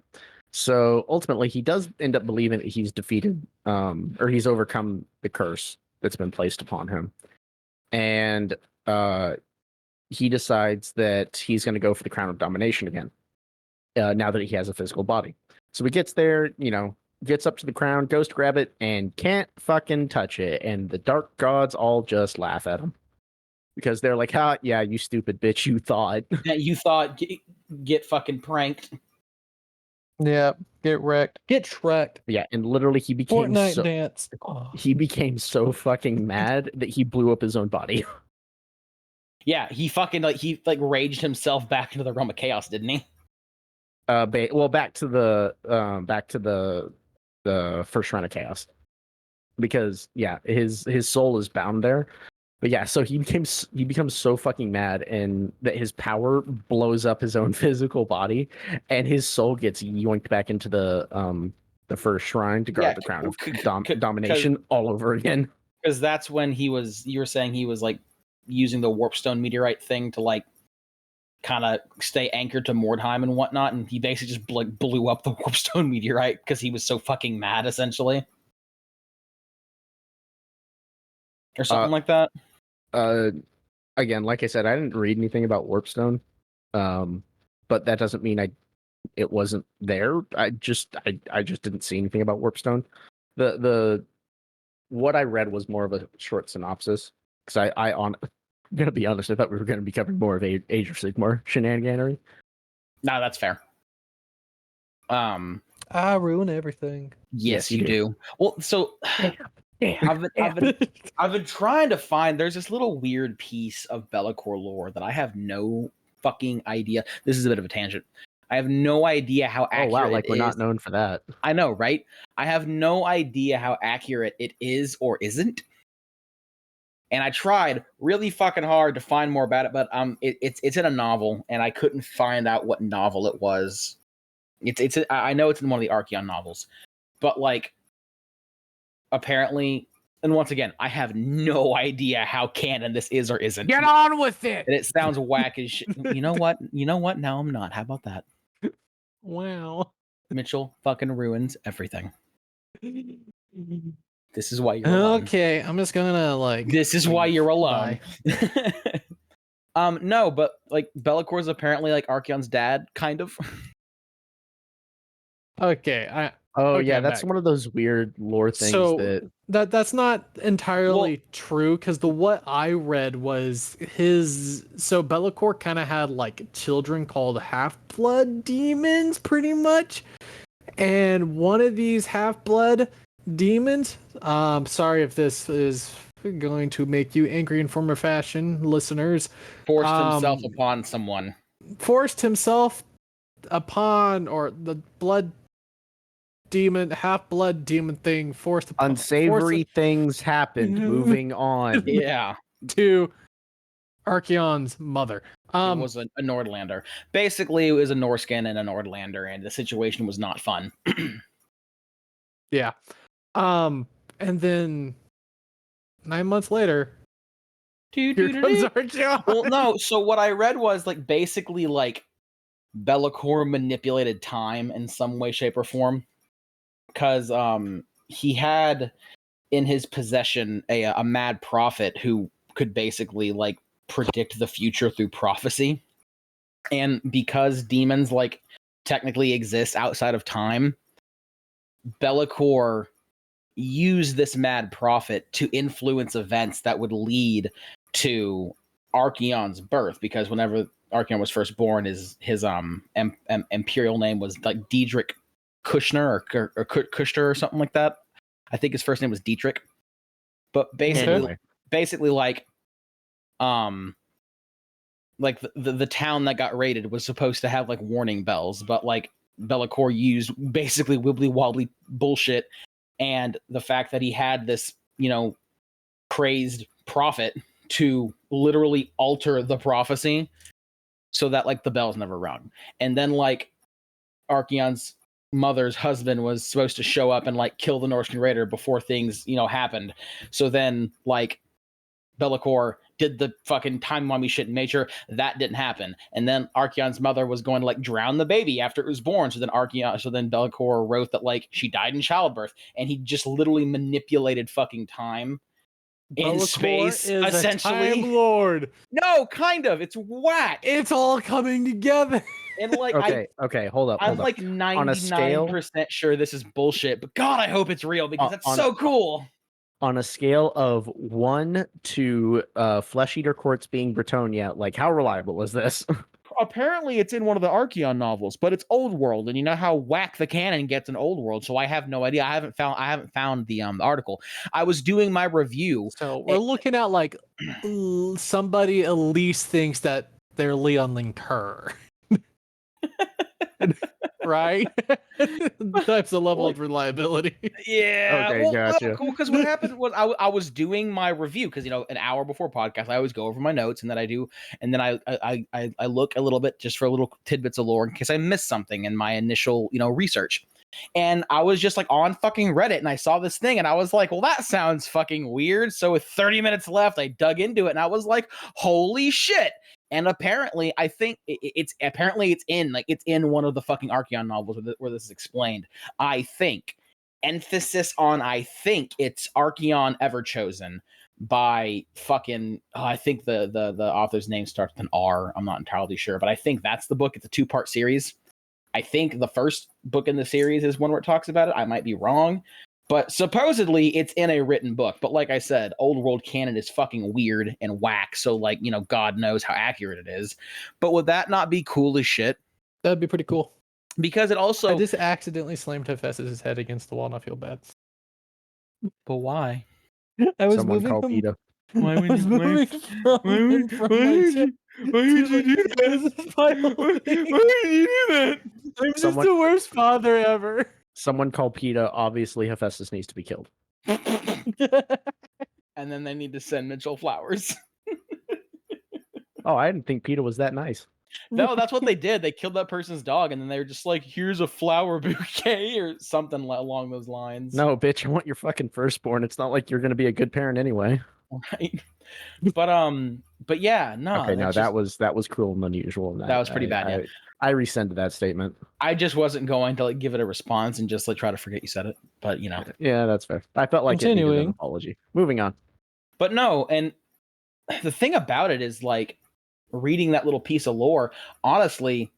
so ultimately he does end up believing that he's defeated, or he's overcome the curse that's been placed upon him, and he decides that he's going to go for the crown of domination again. Now that he has a physical body, so he gets there, gets up to the crown, goes to grab it, and can't fucking touch it. And the dark gods all just laugh at him because they're like, "Ha, yeah, you stupid bitch, you thought." Yeah, you thought get fucking pranked. Yeah, get wrecked. Get Shrek'd. Yeah, and literally he became Fortnite dance. He became so fucking mad that he blew up his own body. Yeah, he fucking like raged himself back into the realm of chaos, didn't he? Back to the first round of chaos, because yeah, his soul is bound there. But yeah, so he becomes so fucking mad, and that his power blows up his own physical body, and his soul gets yoinked back into the first shrine to guard the crown of domination all over again. Because that's when you were saying he was like using the warpstone meteorite thing to like kind of stay anchored to Mordheim and whatnot, and he basically just like blew up the warpstone meteorite because he was so fucking mad, essentially, or something like that. Again, like I said, I didn't read anything about warpstone, but that doesn't mean it wasn't there. I just didn't see anything about warpstone. The what I read was more of a short synopsis, because I'm gonna be honest, I thought we were gonna be covering more of Age of Sigmar shenaniganery. No, that's fair. I ruin everything. Yes, you do. Well, so I've been trying to find. There's this little weird piece of Be'lakor lore that I have no fucking idea. This is a bit of a tangent. I have no idea how accurate. Oh wow, like we're not known for that. I know, right? I have no idea how accurate it is or isn't. And I tried really fucking hard to find more about it, but it's in a novel, and I couldn't find out what novel it was. I know it's in one of the Archeon novels, but like apparently, and once again, I have no idea how canon this is or isn't. Get on with it. And it sounds whack as shit. You know what? Now I'm not. How about that? Wow. Mitchell fucking ruins everything. This is why you're alone. Okay, I'm just gonna like. This is why you're alone. No, but like Be'lakor is apparently like Archeon's dad, kind of. Okay, yeah, that's one of those weird lore things. So that's not entirely true, because what I read was so Be'lakor kind of had like children called half-blood demons, pretty much, and one of these half-blood demons, sorry if this is going to make you angry in former fashion, listeners, forced himself upon someone. Forced himself upon, or the blood demon, half-blood demon thing forced unsavory things happened. Moving on. Yeah. To Archeon's mother. It was a Nordlander. Basically, it was a Norscan and a Nordlander, and the situation was not fun. Yeah. And then 9 months later, here comes Archeon. Well, no. So what I read was like basically like Be'lakor manipulated time in some way, shape, or form, because he had in his possession a mad prophet who could basically like predict the future through prophecy, and because demons like technically exist outside of time, Be'lakor used this mad prophet to influence events that would lead to Archeon's birth, because whenever Archeon was first born, his imperial name was like Diedrich Kushner or Kushner or something like that. I think his first name was Dietrich. But basically like the town that got raided was supposed to have like warning bells, but like Be'lakor used basically wibbly wobbly bullshit, and the fact that he had this, praised prophet to literally alter the prophecy so that like the bells never rung. And then like Archeon's mother's husband was supposed to show up and like kill the Norseman raider before things, happened. So then like Be'lakor did the fucking time-wimey shit and made sure that didn't happen. And then Archeon's mother was going to like drown the baby after it was born. So then Be'lakor wrote that like she died in childbirth, and he just literally manipulated fucking time in space, is essentially. A Time Lord. No, kind of. It's whack. It's all coming together. And like, okay, hold up. I'm like 99% sure this is bullshit, but God, I hope it's real, because that's so cool. On a scale of 1 to Flesh Eater Courts being Bretonia, like how reliable is this? apparently it's in one of the Archeon novels, but it's Old World, and you know how whack the canon gets in Old World. So I have no idea. I haven't found the article. I was doing my review. So we're looking at like somebody at least thinks that they're Leon Linker. Right? That's the level of reliability. Yeah. Okay, well, gotcha. cool. Because what happened was I was doing my review because an hour before podcast I always go over my notes and then I look a little bit just for little tidbits of lore in case I missed something in my initial research. And I was just like on fucking Reddit and I saw this thing and I was like, well, that sounds fucking weird. So with 30 minutes left, I dug into it and I was like, holy shit. And apparently, I think it's in one of the fucking Archeon novels where this is explained. I think emphasis on I think it's Archeon Everchosen by fucking I think the author's name starts with an R. I'm not entirely sure, but I think that's the book. It's a 2-part series. I think the first book in the series is one where it talks about it. I might be wrong. But supposedly it's in a written book. But like I said, Old World canon is fucking weird and whack. So like, God knows how accurate it is. But would that not be cool as shit? That'd be pretty cool. Because it also... I just accidentally slammed Hephaestus' head against the wall and I feel bad. But why? I was Someone moving call him. PETA. Why would you... Why would you do that? I'm just the worst father ever. Someone call PETA. Obviously, Hephaestus needs to be killed. And then they need to send Mitchell flowers. Oh, I didn't think PETA was that nice. No, that's what they did. They killed that person's dog, and then they were just like, "Here's a flower bouquet" or something along those lines. No, bitch, I want your fucking firstborn. It's not like you're gonna be a good parent anyway. Right. But yeah, no. Okay, no, that was cruel and unusual. That was pretty bad. Yeah, I rescinded that statement. I just wasn't going to give it a response and just try to forget you said it. But yeah, that's fair. I felt like it needed an apology. Moving on. But no, and the thing about it is reading that little piece of lore. Honestly,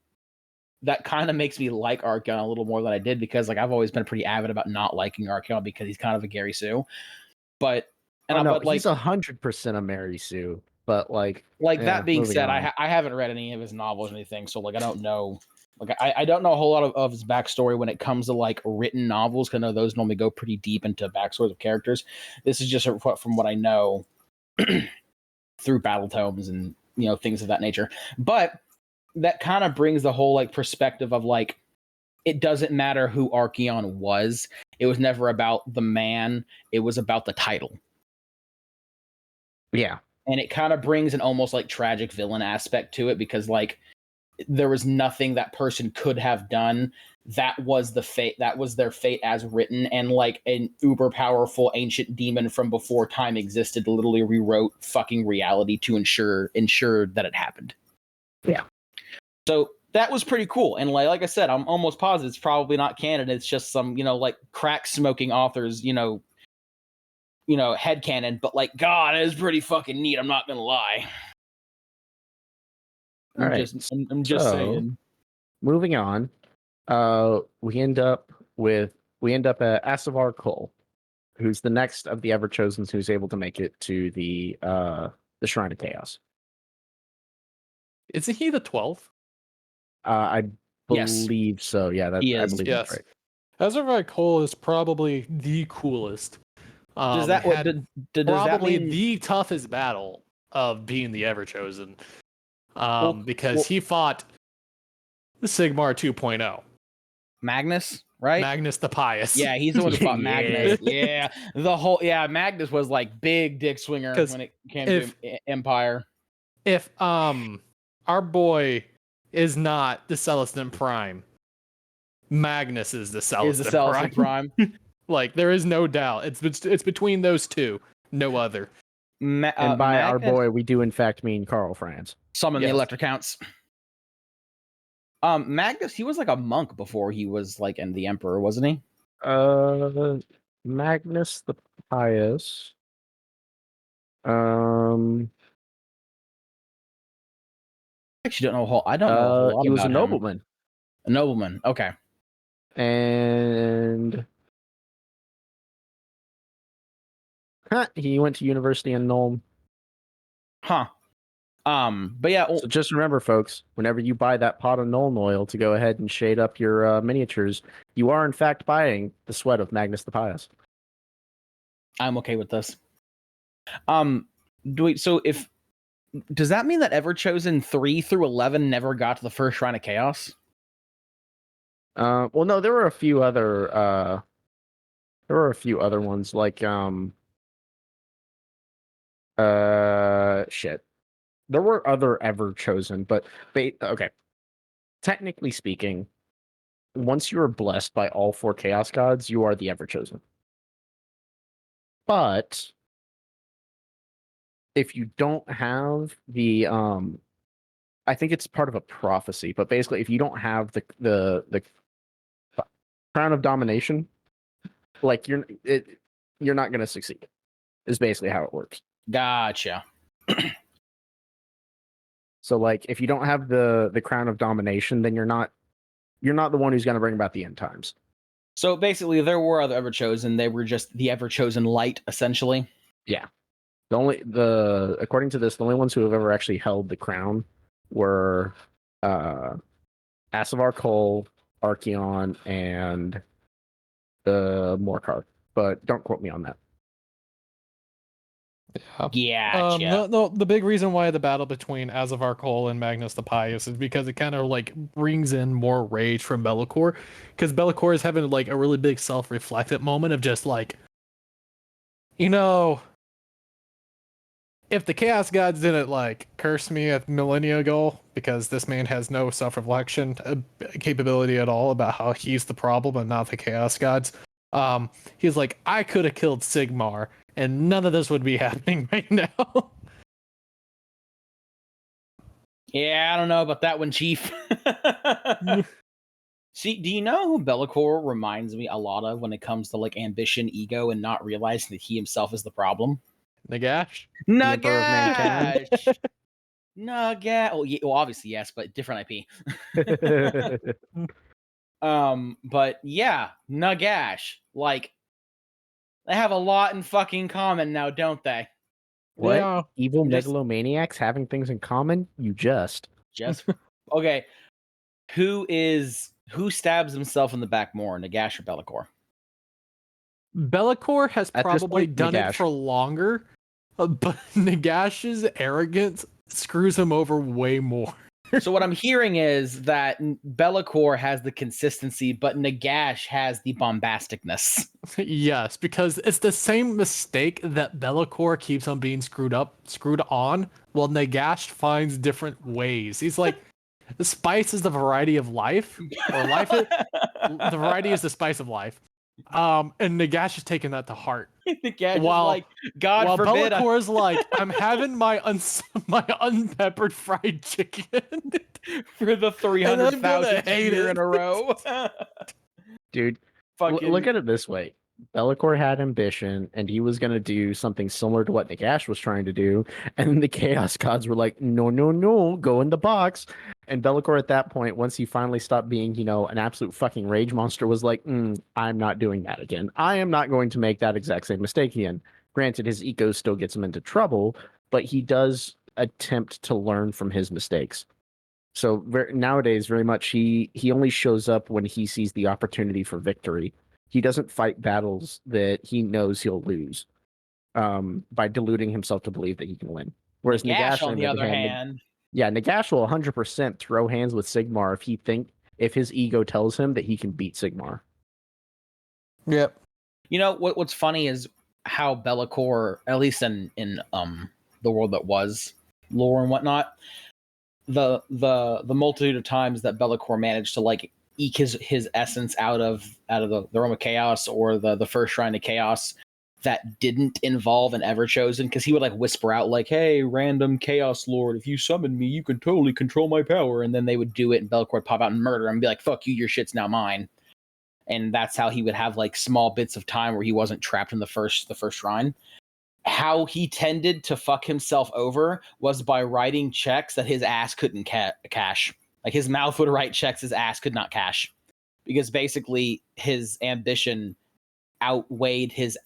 that kind of makes me like Archeon a little more than I did because I've always been pretty avid about not liking Archeon because he's kind of a Gary Sue. But he's 100% a Mary Sue. But that being said, I haven't read any of his novels or anything, so I don't know. I don't know a whole lot of his backstory when it comes to written novels. Because I know those normally go pretty deep into backstories of characters. This is just from what I know through battle tomes and things of that nature. But that kind of brings the whole perspective of it doesn't matter who Archeon was. It was never about the man. It was about the title. Yeah. And it kind of brings an almost tragic villain aspect to it because there was nothing that person could have done. That was the fate. That was their fate as written. And an uber powerful ancient demon from before time existed literally rewrote fucking reality to ensure that it happened. Yeah. So that was pretty cool. And like I said, I'm almost positive it's probably not canon. It's just some, crack smoking authors, headcanon, but God, it is pretty fucking neat. I'm not gonna lie. I'm just saying. Moving on, we end up at Asavar Cole, who's the next of the Everchosens who's able to make it to the Shrine of Chaos. Isn't he the 12th? I believe so. Yeah, I believe that's right. Asavar Cole is probably the coolest. Does that mean the toughest battle of being the Everchosen? Because he fought Sigmar 2.0. Magnus, right? Magnus the Pious. Yeah, he's the one who fought Magnus. Yeah. Magnus was big dick swinger when it came to Empire. If our boy is not the Celestin Prime, Magnus is the Celestin Prime. There is no doubt. It's between those two, no other. And by our boy, we do in fact mean Karl Franz. Summon the Electric Counts. Magnus, he was a monk before he was in the Emperor, wasn't he? Magnus the Pious. I actually don't know. I don't know a whole lot. He was about a nobleman. A nobleman. Okay. And he went to university in Nuln. Huh. But yeah, So just remember, folks, whenever you buy that pot of Nuln Oil to go ahead and shade up your miniatures, you are in fact buying the sweat of Magnus the Pious. I'm okay with this. So does that mean that Everchosen 3 through 11 never got to the first Shrine of Chaos? Well, no, there were a few other ones like shit. There were other Everchosen, but okay. Technically speaking, once you are blessed by all 4 Chaos Gods, you are the Everchosen. But if you don't have the I think it's part of a prophecy, but basically if you don't have the crown of domination, like you're not going to succeed. Is basically how it works. Gotcha. So like if you don't have the crown of domination, then you're not the one who's going to bring about the end times. So basically there were other Everchosen, they were just the Everchosen light essentially. Yeah. According to this, the only ones who have ever actually held the crown were Asavar Cole, Archeon, and the Morcar. But don't quote me on that. Yeah. The big reason why the battle between Azavar Cole and Magnus the Pious is because it kind of like brings in more rage from Be'lakor, because Be'lakor is having like a really big self-reflective moment of just like, if the Chaos Gods didn't like curse me a millennia ago because this man has no self-reflection capability at all about how he's the problem and not the Chaos Gods, he's like, I could have killed Sigmar and none of this would be happening right now. Yeah, I don't know about that one, Chief. See, do you know who Be'lakor reminds me a lot of when it comes to like ambition, ego, and not realizing that he himself is the problem? Nagash? Nagash! Nagash! Oh, yeah, well, obviously yes, but different IP. But yeah, Nagash. Like, they have a lot in fucking common now, don't they? What? Yeah. Evil Just- megalomaniacs having things in common? You just okay. Who stabs himself in the back more, Nagash or Be'lakor? Be'lakor has At this probably point, done Nagash. it for longer, but Nagash's arrogance screws him over way more. So what I'm hearing is that Be'lakor has the consistency, but Nagash has the bombasticness. Yes, because it's the same mistake that Be'lakor keeps on being screwed on, while Nagash finds different ways. He's like, the spice is the variety of life, or the variety is the spice of life. And Nagash is taking that to heart. Nagash While- is like, God While forbid. Be'lakor is like, I'm having my unpeppered fried chicken. For the 300,000th hate year it. in a row. dude. Fucking Look at it this way. Be'lakor had ambition, and he was going to do something similar to what Nagash was trying to do. And then the Chaos Gods were like, no, no, no, go in the box. And Be'lakor at that point, once he finally stopped being, an absolute fucking rage monster, was like, I'm not doing that again. I am not going to make that exact same mistake again. Granted, his ego still gets him into trouble, but he does attempt to learn from his mistakes. So nowadays, very much, he only shows up when he sees the opportunity for victory. He doesn't fight battles that he knows he'll lose by deluding himself to believe that he can win. Whereas Nagash, on the other hand. Nagash will 100% throw hands with Sigmar if his ego tells him that he can beat Sigmar. Yep. You know what's funny is how Be'lakor, at least in the world that was lore and whatnot, the multitude of times that Be'lakor managed to like eke his essence out of the realm of chaos or the first shrine of chaos that didn't involve an Everchosen, because he would like whisper out like, hey, random chaos lord, if you summon me you can totally control my power, and then they would do it and Be'lakor would pop out and murder him and be like, fuck you, your shit's now mine. And that's how he would have like small bits of time where he wasn't trapped in the first shrine. How he tended to fuck himself over was by writing checks that his ass couldn't cash. Like his mouth would write checks his ass could not cash, because basically his ambition outweighed his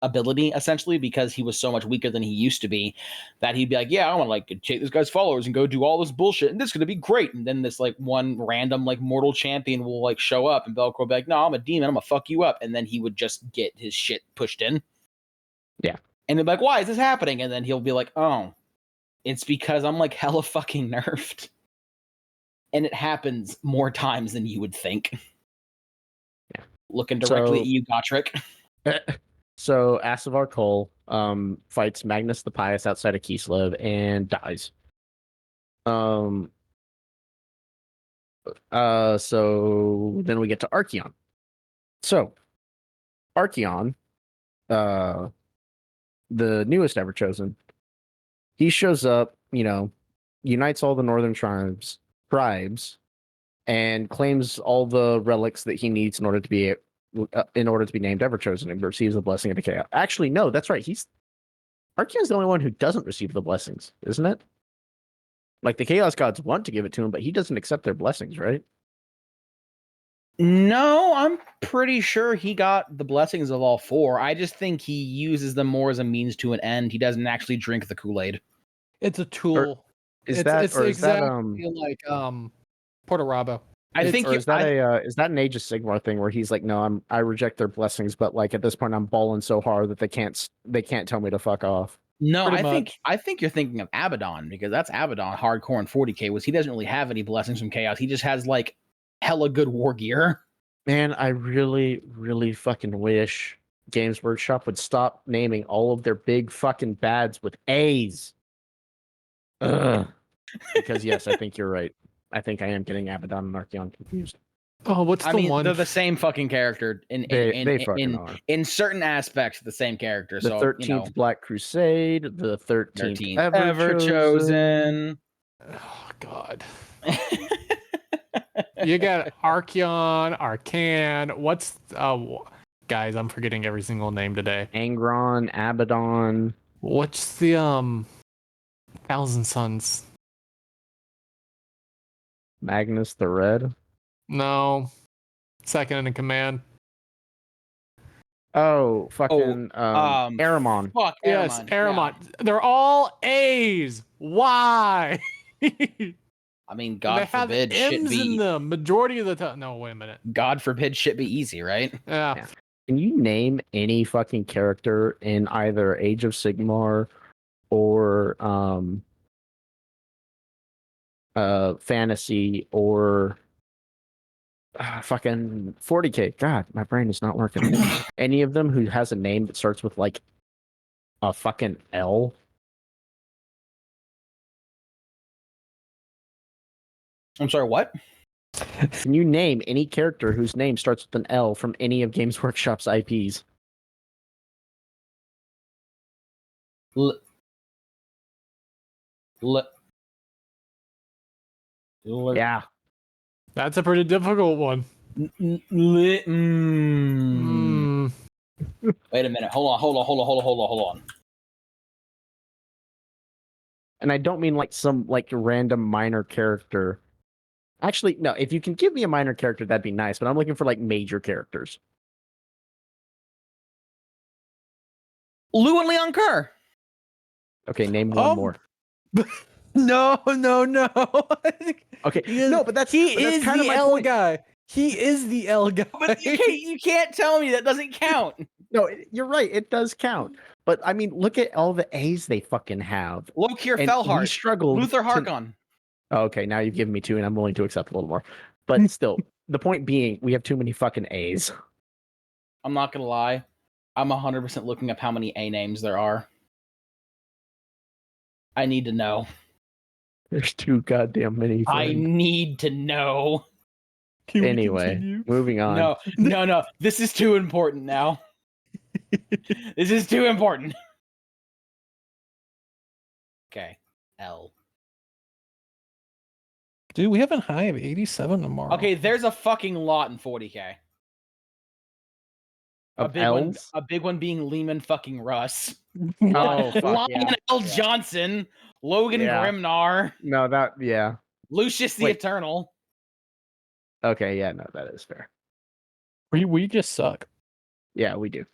ability, essentially, because he was so much weaker than he used to be, that he'd be like, yeah, I want to like take this guy's followers and go do all this bullshit, and this is gonna be great. And then this like one random like mortal champion will like show up, and Velcro will be like, no, I'm a demon, I'm gonna fuck you up, and then he would just get his shit pushed in. Yeah. And they're like, why is this happening? And then he'll be like, oh, it's because I'm like hella fucking nerfed. And it happens more times than you would think. Yeah. Looking directly at you, Gotrek. So Asavar Cole fights Magnus the Pious outside of Kislev and dies. So then we get to Archeon. So Archeon, the newest ever chosen, he shows up, unites all the northern tribes, and claims all the relics that he needs in order to be named Everchosen and receives the blessing of the chaos. Actually, no, that's right. Archeon's the only one who doesn't receive the blessings, isn't it? Like the Chaos Gods want to give it to him, but he doesn't accept their blessings, right? No, I'm pretty sure he got the blessings of all four. I just think he uses them more as a means to an end. He doesn't actually drink the Kool-Aid. It's a tool. It's exactly that like Porto Rabo. Is that an Age of Sigmar thing where he's like, no, I reject their blessings, but like at this point I'm balling so hard that they can't tell me to fuck off. No, I think you're thinking of Abaddon, because that's Abaddon hardcore in 40k was he doesn't really have any blessings from chaos. He just has like hella good war gear. Man, I really, really fucking wish Games Workshop would stop naming all of their big fucking bads with A's. Ugh. Because yes, I think you're right. I think I am getting Abaddon and Archeon confused. Oh, what's the one? They're the same fucking character in certain aspects. The same character. The 13th Black Crusade, the 13th Ever Chosen. Oh God. You got Archeon, Arcan. What's guys? I'm forgetting every single name today. Angron, Abaddon. What's the Thousand Sons? Magnus the Red? No. Second in command. Oh, fucking Aramon. Fuck, yes, Aramon. Yeah. They're all A's. Why? I mean, God forbid shit be in the majority of the time. No, wait a minute. God forbid shit be easy, right? Yeah. Can you name any fucking character in either Age of Sigmar or fantasy or fucking 40k? God, my brain is not working. Any of them who has a name that starts with like a fucking L? I'm sorry, what? Can you name any character whose name starts with an L from any of Games Workshop's IPs? Yeah. That's a pretty difficult one. Wait a minute. Hold on. And I don't mean like some like random minor character. Actually, no, if you can give me a minor character, that'd be nice, but I'm looking for like major characters. Lou and Leon Kerr. Okay, name one more. No. Okay, but that's kind of the L guy. He is the L guy. But you can't tell me that doesn't count. No, you're right. It does count. But I mean, look at all the A's they fucking have. Lokir Felhart. He struggled. Luther Harkon. Okay, now you've given me two, and I'm willing to accept a little more. But still, the point being, we have too many fucking A's. I'm not gonna lie. I'm 100% looking up how many A names there are. I need to know. There's too goddamn many. I need to know. Anyway, moving on. No. This is too important now. This is too important. Okay. L. Dude, we have a high of 87 tomorrow. Okay, there's a fucking lot in 40k. A big one being Lehman fucking Russ. Oh, fuck Lionel L. Johnson, Logan Grimnar. No, Lucius the Eternal. Okay, yeah, no, that is fair. We just suck. Yeah, we do.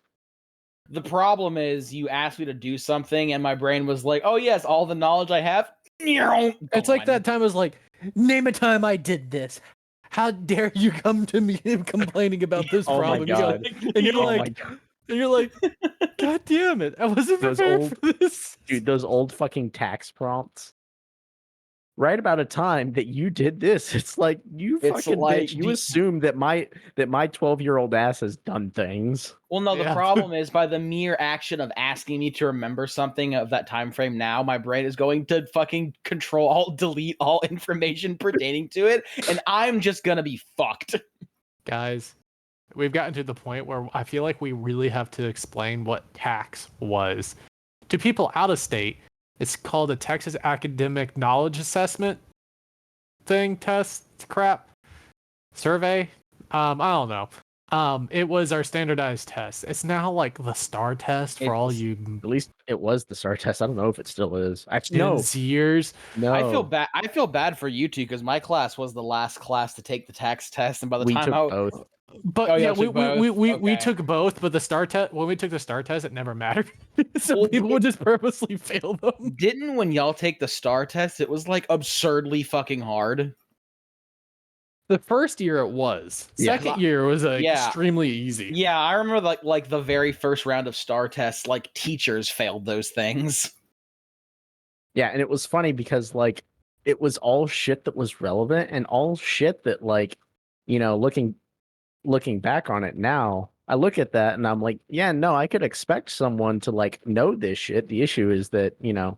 The problem is you asked me to do something and my brain was like, oh yes, all the knowledge I have. It's like that time I was like, name a time I did this. How dare you come to me complaining about this Oh my problem? God. And you're Oh my like, God. and you're like, God damn it. I wasn't Those prepared old- for this. Dude, those old fucking tax prompts. Right about a time that you did this, it's like you It's fucking like, bitch. You assume that my 12-year-old ass has done things. well, no, the Yeah. problem is by the mere action of asking me to remember something of that time frame now, my brain is going to fucking control alt delete all information pertaining to it, and I'm just gonna be fucked. Guys, we've gotten to the point where I feel like we really have to explain what tax was. To people out of state, it's called a Texas Academic Knowledge Assessment test, crap, survey. I don't know. It was our standardized test. It's now like the STAR test for all you At least it was the STAR test. I don't know if it still is. Actually, Gen no. Zers. No. I feel bad for you two because my class was the last class to take the tax test, and by the We time took both. But Oh, yeah, y'all took both? we Okay. took both, but the STAR test, when we took the STAR test, it never mattered. So Well, people would just purposely fail them. didn't when y'all take the STAR test, it was like absurdly fucking hard. The first year it was. Yeah. Second year was Yeah. extremely easy. Yeah, I remember like the very first round of STAR tests, like teachers failed those things. Yeah, and it was funny because like it was all shit that was relevant and all shit that like, you know, looking back on it now, I look at that and I'm like, yeah, no, I could expect someone to like know this shit. The issue is that, you know,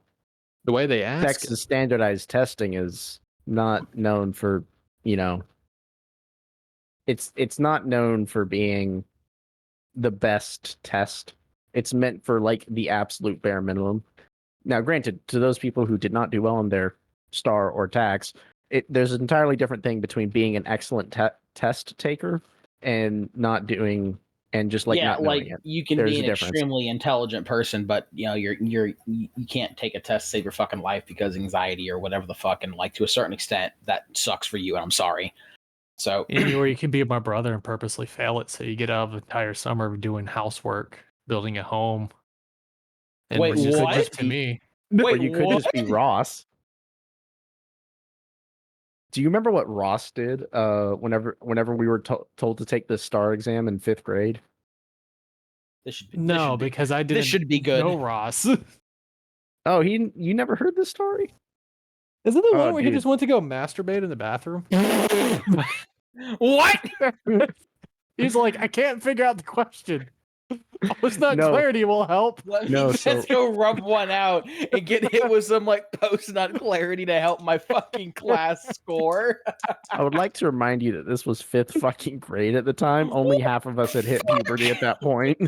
The way they ask it. Texas standardized testing is not known for, you know, it's not known for being the best test. It's meant for like the absolute bare minimum. Now, granted, to those people who did not do well on their STAR or tax, there's an entirely different thing between being an excellent test taker and not doing and just like yeah, not knowing like it. you can There's be a an difference. extremely intelligent person, but you know you can't take a test to save your fucking life because anxiety or whatever the fuck, and like to a certain extent that sucks for you, and I'm sorry. So Or you can be my brother and purposely fail it, so you get out of the entire summer doing housework, building a home. And Wait, reduce it what? just to me. Or Wait, you could what? just be Ross. Do you remember what Ross did whenever we were told to take the STAR exam in 5th grade? No, because I didn't This should be good. know Ross. Oh, you never heard this story? Isn't the Oh, one where he dude. just went to go masturbate in the bathroom? What? He's like, I can't figure out the question. It's not No. clarity will help. Let me No, just go rub one out and get hit with some like post-nut clarity to help my fucking class score. I would like to remind you that this was 5th fucking grade at the time. Only half of us had hit puberty at that point.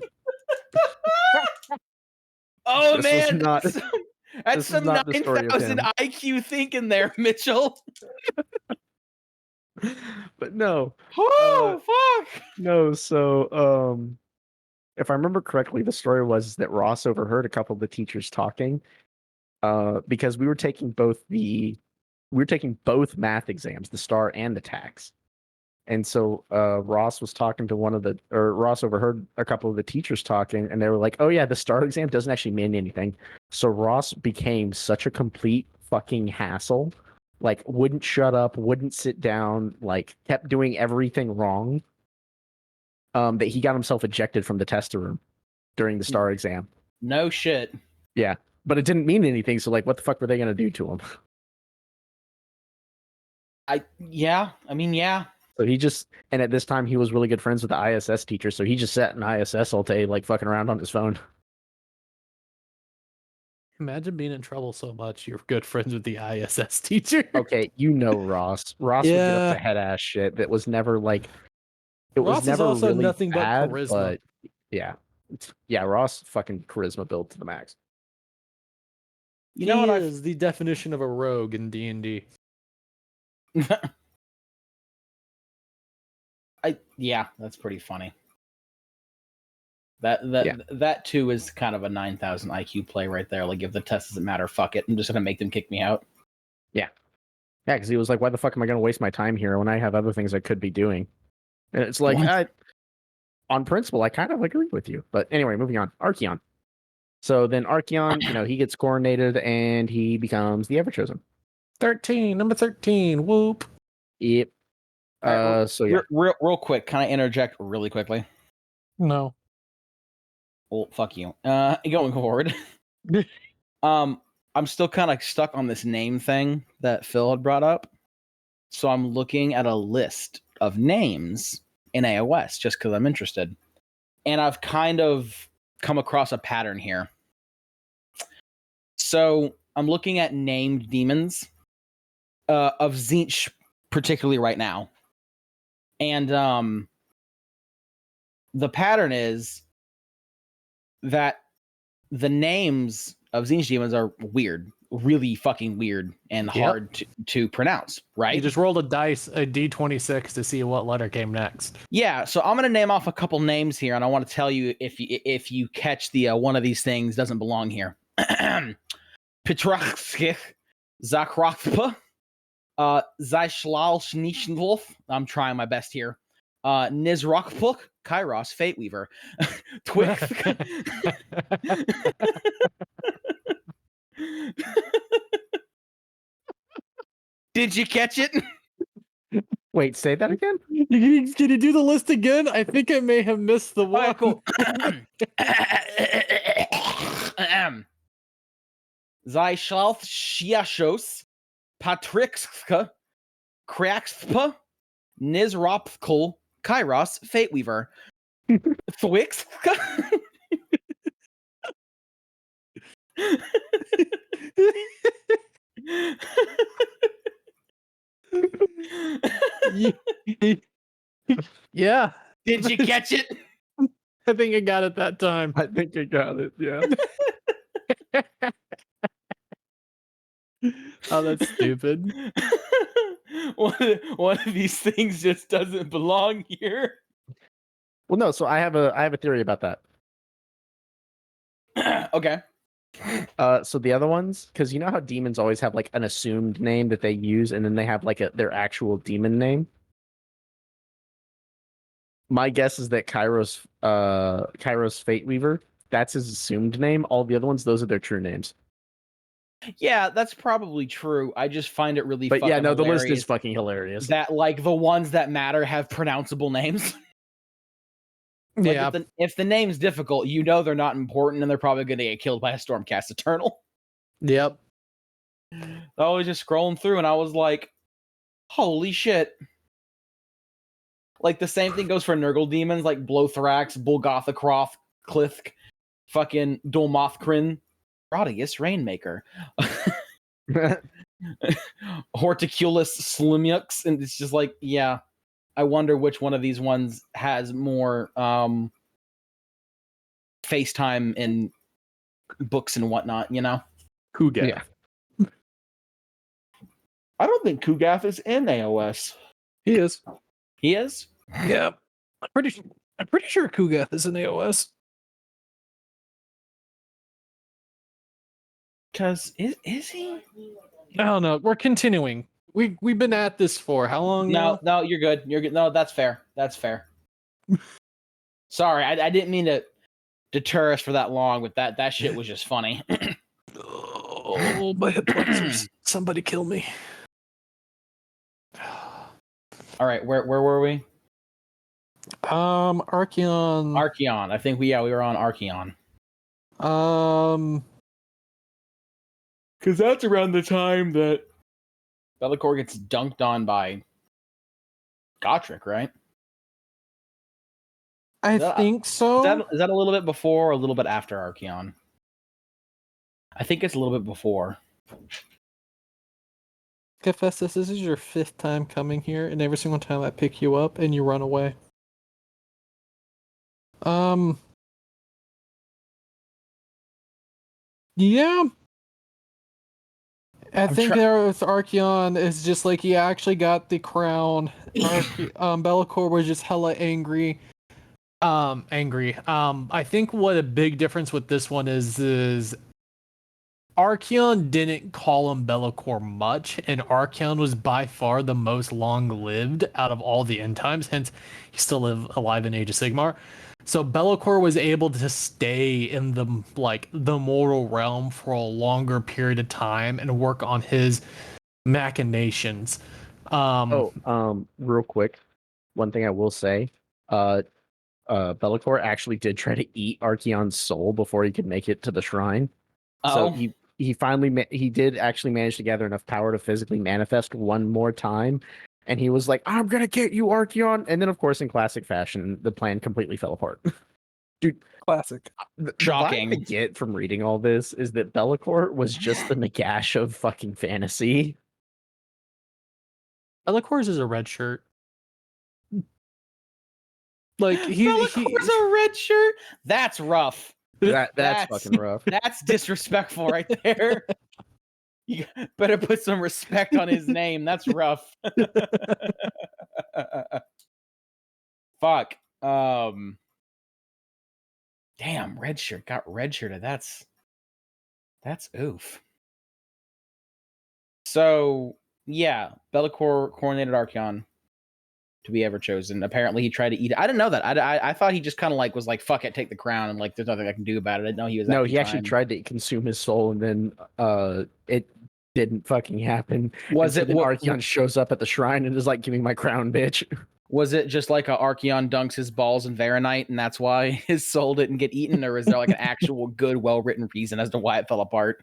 Oh This was man, not- that's this is some not the story of 9,000 him. IQ thinking there, Mitchell. But no. Oh fuck! No, so if I remember correctly, the story was that Ross overheard a couple of the teachers talking because we were taking both math exams, the STAR and the tax. And so Ross overheard a couple of the teachers talking, and they were like, "Oh yeah, the STAR exam doesn't actually mean anything." So Ross became such a complete fucking hassle, like wouldn't shut up, wouldn't sit down, like kept doing everything wrong. That he got himself ejected from the tester room during the STAR exam. No shit. Yeah, but it didn't mean anything. So like, what the fuck were they gonna do to him? Yeah. So and at this time he was really good friends with the ISS teacher, so he just sat in ISS all day, like fucking around on his phone. Imagine being in trouble so much you're good friends with the ISS teacher. Okay, you know Ross. Ross would get up to head ass shit that was never like. It Ross was never is also really nothing but bad, charisma. but yeah, Ross fucking charisma built to the max. You know what? Is the definition of a rogue in D&D. Yeah, that's pretty funny. That too is kind of a 9,000 IQ play right there. Like, if the test doesn't matter, fuck it. I'm just gonna make them kick me out. Yeah, because he was like, "Why the fuck am I gonna waste my time here when I have other things I could be doing?" And it's like, on principle, I kind of agree with you. But anyway, moving on. Archeon. So then Archeon, he gets coronated and he becomes the Everchosen. 13, number 13. Whoop. Yep. So yeah. Real quick, can I interject really quickly? No. Well, fuck you. Going forward. I'm still kind of stuck on this name thing that Phil had brought up. So I'm looking at a list of names in AOS just because I'm interested. And I've kind of come across a pattern here. So I'm looking at named demons of Tzeentch particularly right now. And the pattern is that the names of Tzeentch demons are weird, really fucking weird and hard to pronounce, right? You just rolled a D26 to see what letter came next. Yeah, so I'm gonna name off a couple names here, and I want to tell you if you catch the one of these things doesn't belong here. Petrachskich, Zakrothpa, Zaishlal. I'm trying my best here. Nizrokpuk, Kairos, Fate Weaver, Twix. Did you catch it? Wait, say that again? Can you do the list again? I think I may have missed the one. Right, cool. Zaishalth Shiashos, Patrixka, Kraxpa, Nizropkul, Kairos, Fate Weaver, Thwixka. Yeah. Did you catch it? I think I got it that time. I think I got it, yeah. Oh, that's stupid. One of these things just doesn't belong here. Well, no, so I have a theory about that. Okay. So the other ones, because you know how demons always have like an assumed name that they use, and then they have like their actual demon name. My guess is that Kairos Fate Weaver, that's his assumed name. All the other ones, those are their true names. Yeah, that's probably true. I just find it really But fucking yeah, no, the list hilarious is fucking hilarious. that like the ones that matter have pronounceable names. Like, Yeah. if the name's difficult, you know they're not important and they're probably going to get killed by a Stormcast Eternal. Yep. I was just scrolling through and I was like, holy shit. Like the same thing goes for Nurgle demons like Blothrax, Bulgothacroft, Klithk, fucking Dolmothcrin, Rodius, Rainmaker, Horticulus, Slimiux, and it's just like, yeah. I wonder which one of these ones has more FaceTime in books and whatnot, you know? Kugath. Yeah. I don't think Kugath is in AOS. He is. He is? Yeah. I'm pretty sure Kugath is in AOS. Because is he? I don't know. We're continuing. We've been at this for how long now? No, you're good. You're good. No, that's fair. That's fair. Sorry, I didn't mean to deter us for that long, but that shit was just funny. Oh, my hip points. Somebody kill me. All right, where were we? Archeon. Archeon. I think we were on Archeon. Because that's around the time that Be'lakor gets dunked on by Gotrek, right? I think so. Is that a little bit before or a little bit after Archeon? I think it's a little bit before. Confess this is your 5th time coming here, and every single time I pick you up and you run away. Yeah. I think there with Archeon is just like he actually got the crown. Be'lakor was just hella angry. I think what a big difference with this one is Archeon didn't call him Be'lakor much, and Archeon was by far the most long-lived out of all the end times. Hence, he's still alive in Age of Sigmar. So Be'lakor was able to stay in the mortal realm for a longer period of time and work on his machinations. Real quick, one thing I will say, Be'lakor actually did try to eat Archeon's soul before he could make it to the shrine. So he finally he did actually manage to gather enough power to physically manifest one more time, and he was like, "I'm gonna get you, Archeon!" And then, of course, in classic fashion, the plan completely fell apart. Dude, classic. Shocking. The vibe I get from reading all this is that Be'lakor was just the Nagash of fucking fantasy. Be'lakor's is a red shirt. Like Be'lakor's a red shirt. That's rough. That's fucking rough. That's disrespectful right there. You better put some respect on his name. That's rough. Fuck. Damn, red shirt got red shirted. That's oof. So yeah, Be'lakor coronated Archeon to be ever chosen. Apparently, he tried to eat it. I didn't know that. I thought he just kind of like was like, "Fuck it, take the crown," and like, "There's nothing I can do about it." I didn't know he was. No, he actually tried to consume his soul, and then it didn't fucking happen. Was it what Archeon shows up at the shrine and is like, "Give me my crown, bitch." Was it just like a Archeon dunks his balls in Varanite, and that's why his soul didn't get eaten, or is there like an actual good, well-written reason as to why it fell apart?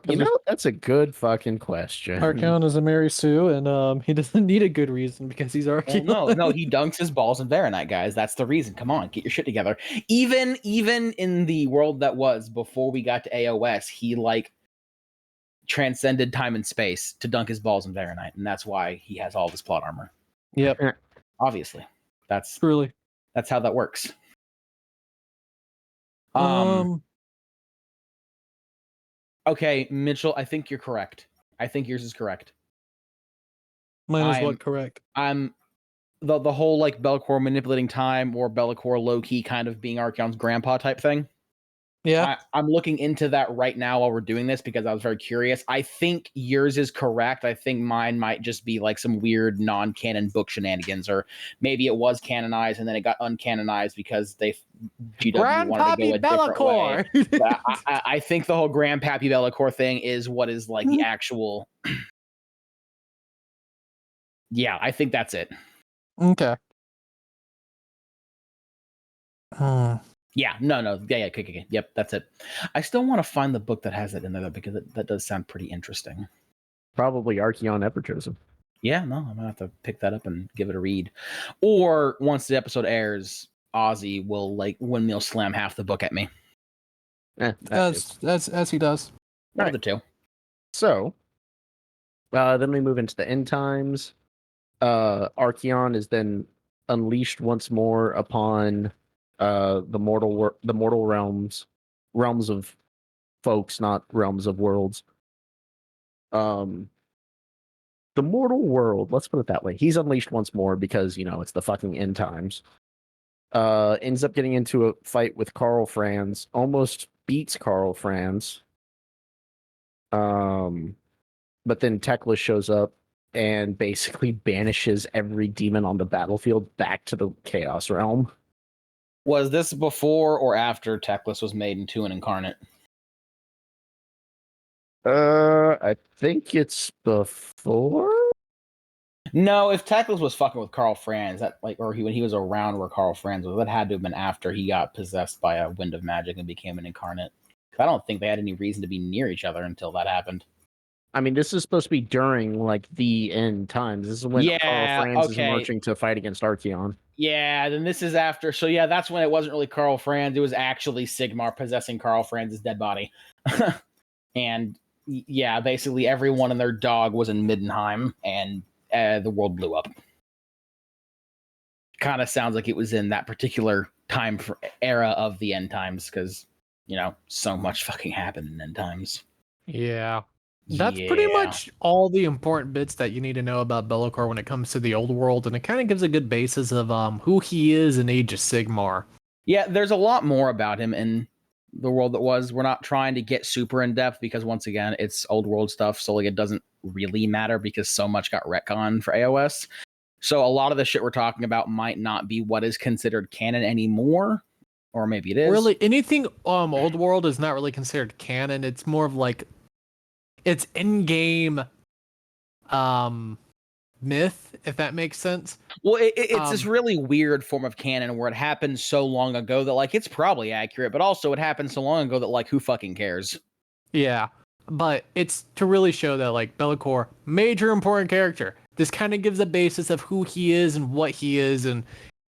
You know, that's a good fucking question. Archeon is a Mary Sue, and he doesn't need a good reason because he's Archeon. Well, no, he dunks his balls in Varanite, guys. That's the reason. Come on, get your shit together. Even in the world that was before we got to AOS, he like transcended time and space to dunk his balls in Varanite, and that's why he has all this plot armor. Yep. Obviously, that's how that works. Okay, Mitchell, I think you're correct. I think yours is correct. Mine is what correct? I'm the whole like Be'lakor manipulating time or Be'lakor low key kind of being Archeon's grandpa type thing. Yeah, I'm looking into that right now while we're doing this because I was very curious. I think yours is correct. I think mine might just be like some weird non-canon book shenanigans, or maybe it was canonized and then it got uncanonized because GW wanted to go a different way. But I think the whole Grandpappy Be'lakor thing is what is like the actual. Yeah, I think that's it. Okay. Yeah, no. Yeah, okay. Yep, that's it. I still want to find the book that has it in there, though, because that does sound pretty interesting. Probably Archeon ever chosen. Yeah, no, I'm going to have to pick that up and give it a read. Or once the episode airs, Ozzy will, like, windmill slam half the book at me. As he does. One of the two. So, then we move into the end times. Archeon is then unleashed once more upon the mortal realms of folks, not realms of worlds. The mortal world, let's put it that way. He's unleashed once more because, you know, it's the fucking end times. Ends up getting into a fight with Karl Franz, almost beats Karl Franz. But then Tekla shows up and basically banishes every demon on the battlefield back to the Chaos Realm. Was this before or after Teclis was made into an incarnate? I think it's before. No, if Teclis was fucking with Karl Franz, that like, or when he was around where Karl Franz was, that had to have been after he got possessed by a wind of magic and became an incarnate. I don't think they had any reason to be near each other until that happened. I mean, this is supposed to be during like the end times. This is when Karl Franz is marching to fight against Archeon. Yeah, then this is after. So yeah, that's when it wasn't really Karl Franz. It was actually Sigmar possessing Karl Franz's dead body. And yeah, basically everyone and their dog was in Middenheim, and the world blew up. Kind of sounds like it was in that particular era of the end times, because, you know, so much fucking happened in end times. Yeah. That's pretty much all the important bits that you need to know about Be'lakor when it comes to the old world, and it kind of gives a good basis of who he is in Age of Sigmar. Yeah, there's a lot more about him, and the world that was. We're not trying to get super in depth because once again, it's old world stuff. So like it doesn't really matter because so much got retconned for AOS. So a lot of the shit we're talking about might not be what is considered canon anymore. Or maybe it is. Really, anything old world is not really considered canon. It's more of like it's in-game myth, if that makes sense. Well, it's this really weird form of canon where it happened so long ago that like it's probably accurate, but also it happened so long ago that like who fucking cares? Yeah, but it's to really show that like Be'lakor, major important character. This kind of gives a basis of who he is and what he is, and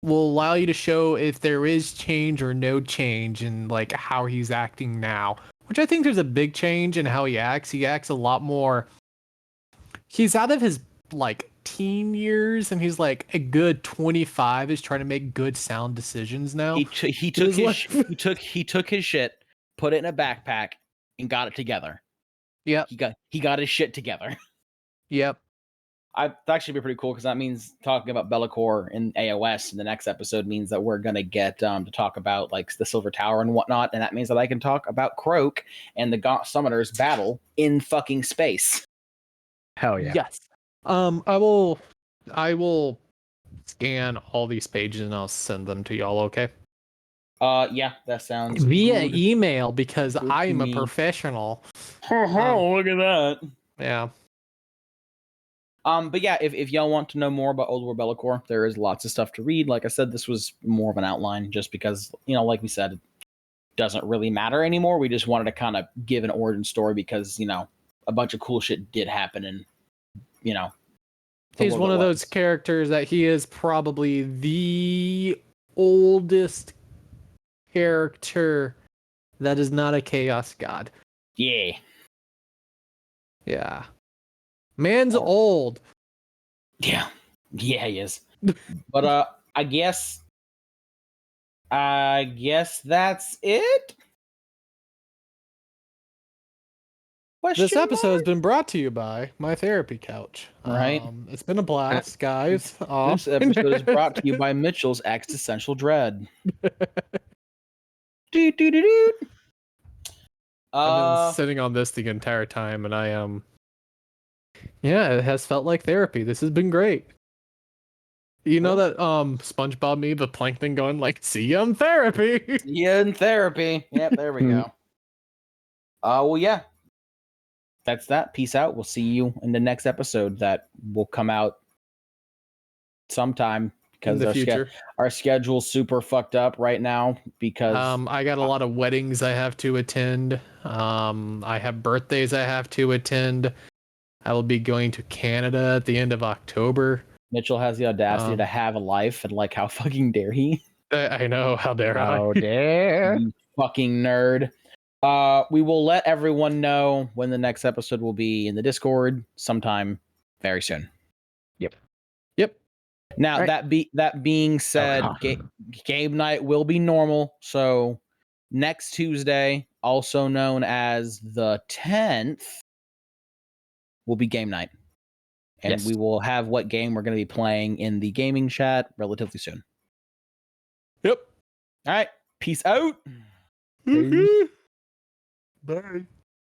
will allow you to show if there is change or no change in like how he's acting now. Which I think there's a big change in how he acts. He acts a lot more. He's out of his like teen years, and he's like a good 25. Is trying to make good sound decisions now. He took his shit, put it in a backpack, and got it together. Yep. He got his shit together. Yep. That actually be pretty cool because that means talking about Be'lakor in AOS in the next episode means that we're gonna get to talk about like the Silver Tower and whatnot, and that means that I can talk about Croak and the Gaunt Summoners battle in fucking space. Hell yeah. Yes. I will scan all these pages and I'll send them to y'all, okay? Yeah, that sounds via good. email because Good I to am a me. professional. Look at that. Yeah. But yeah, if y'all want to know more about Old War Be'lakor, there is lots of stuff to read. Like I said, this was more of an outline just because, like we said, it doesn't really matter anymore. We just wanted to kind of give an origin story because, a bunch of cool shit did happen and, He's one of those characters that he is probably the oldest character that is not a chaos god. Yeah. Yeah. Man's old. Yeah. Yeah, he is. But I guess that's it. This episode has been brought to you by My Therapy Couch. Right. It's been a blast, guys. This episode is brought to you by Mitchell's Existential Dread. Do. I've been sitting on this the entire time, and I am. Yeah, it has felt like therapy. This has been great. You know that SpongeBob meme, the plankton going like, "See you in therapy." Yeah, in therapy. Yep, there we go. Well, yeah. That's that. Peace out. We'll see you in the next episode that will come out sometime because in the future. Our schedule's super fucked up right now because I got a lot of weddings I have to attend. I have birthdays I have to attend. I will be going to Canada at the end of October. Mitchell has the audacity to have a life, and like, how fucking dare he? I know, how dare I? How dare You fucking nerd. We will let everyone know when the next episode will be in the Discord sometime very soon. Yep. Now right. that being said, game night will be normal. So next Tuesday, also known as the 10th, will be game night. And we will have what game we're going to be playing in the gaming chat relatively soon. Yep. All right. Peace out. Bye.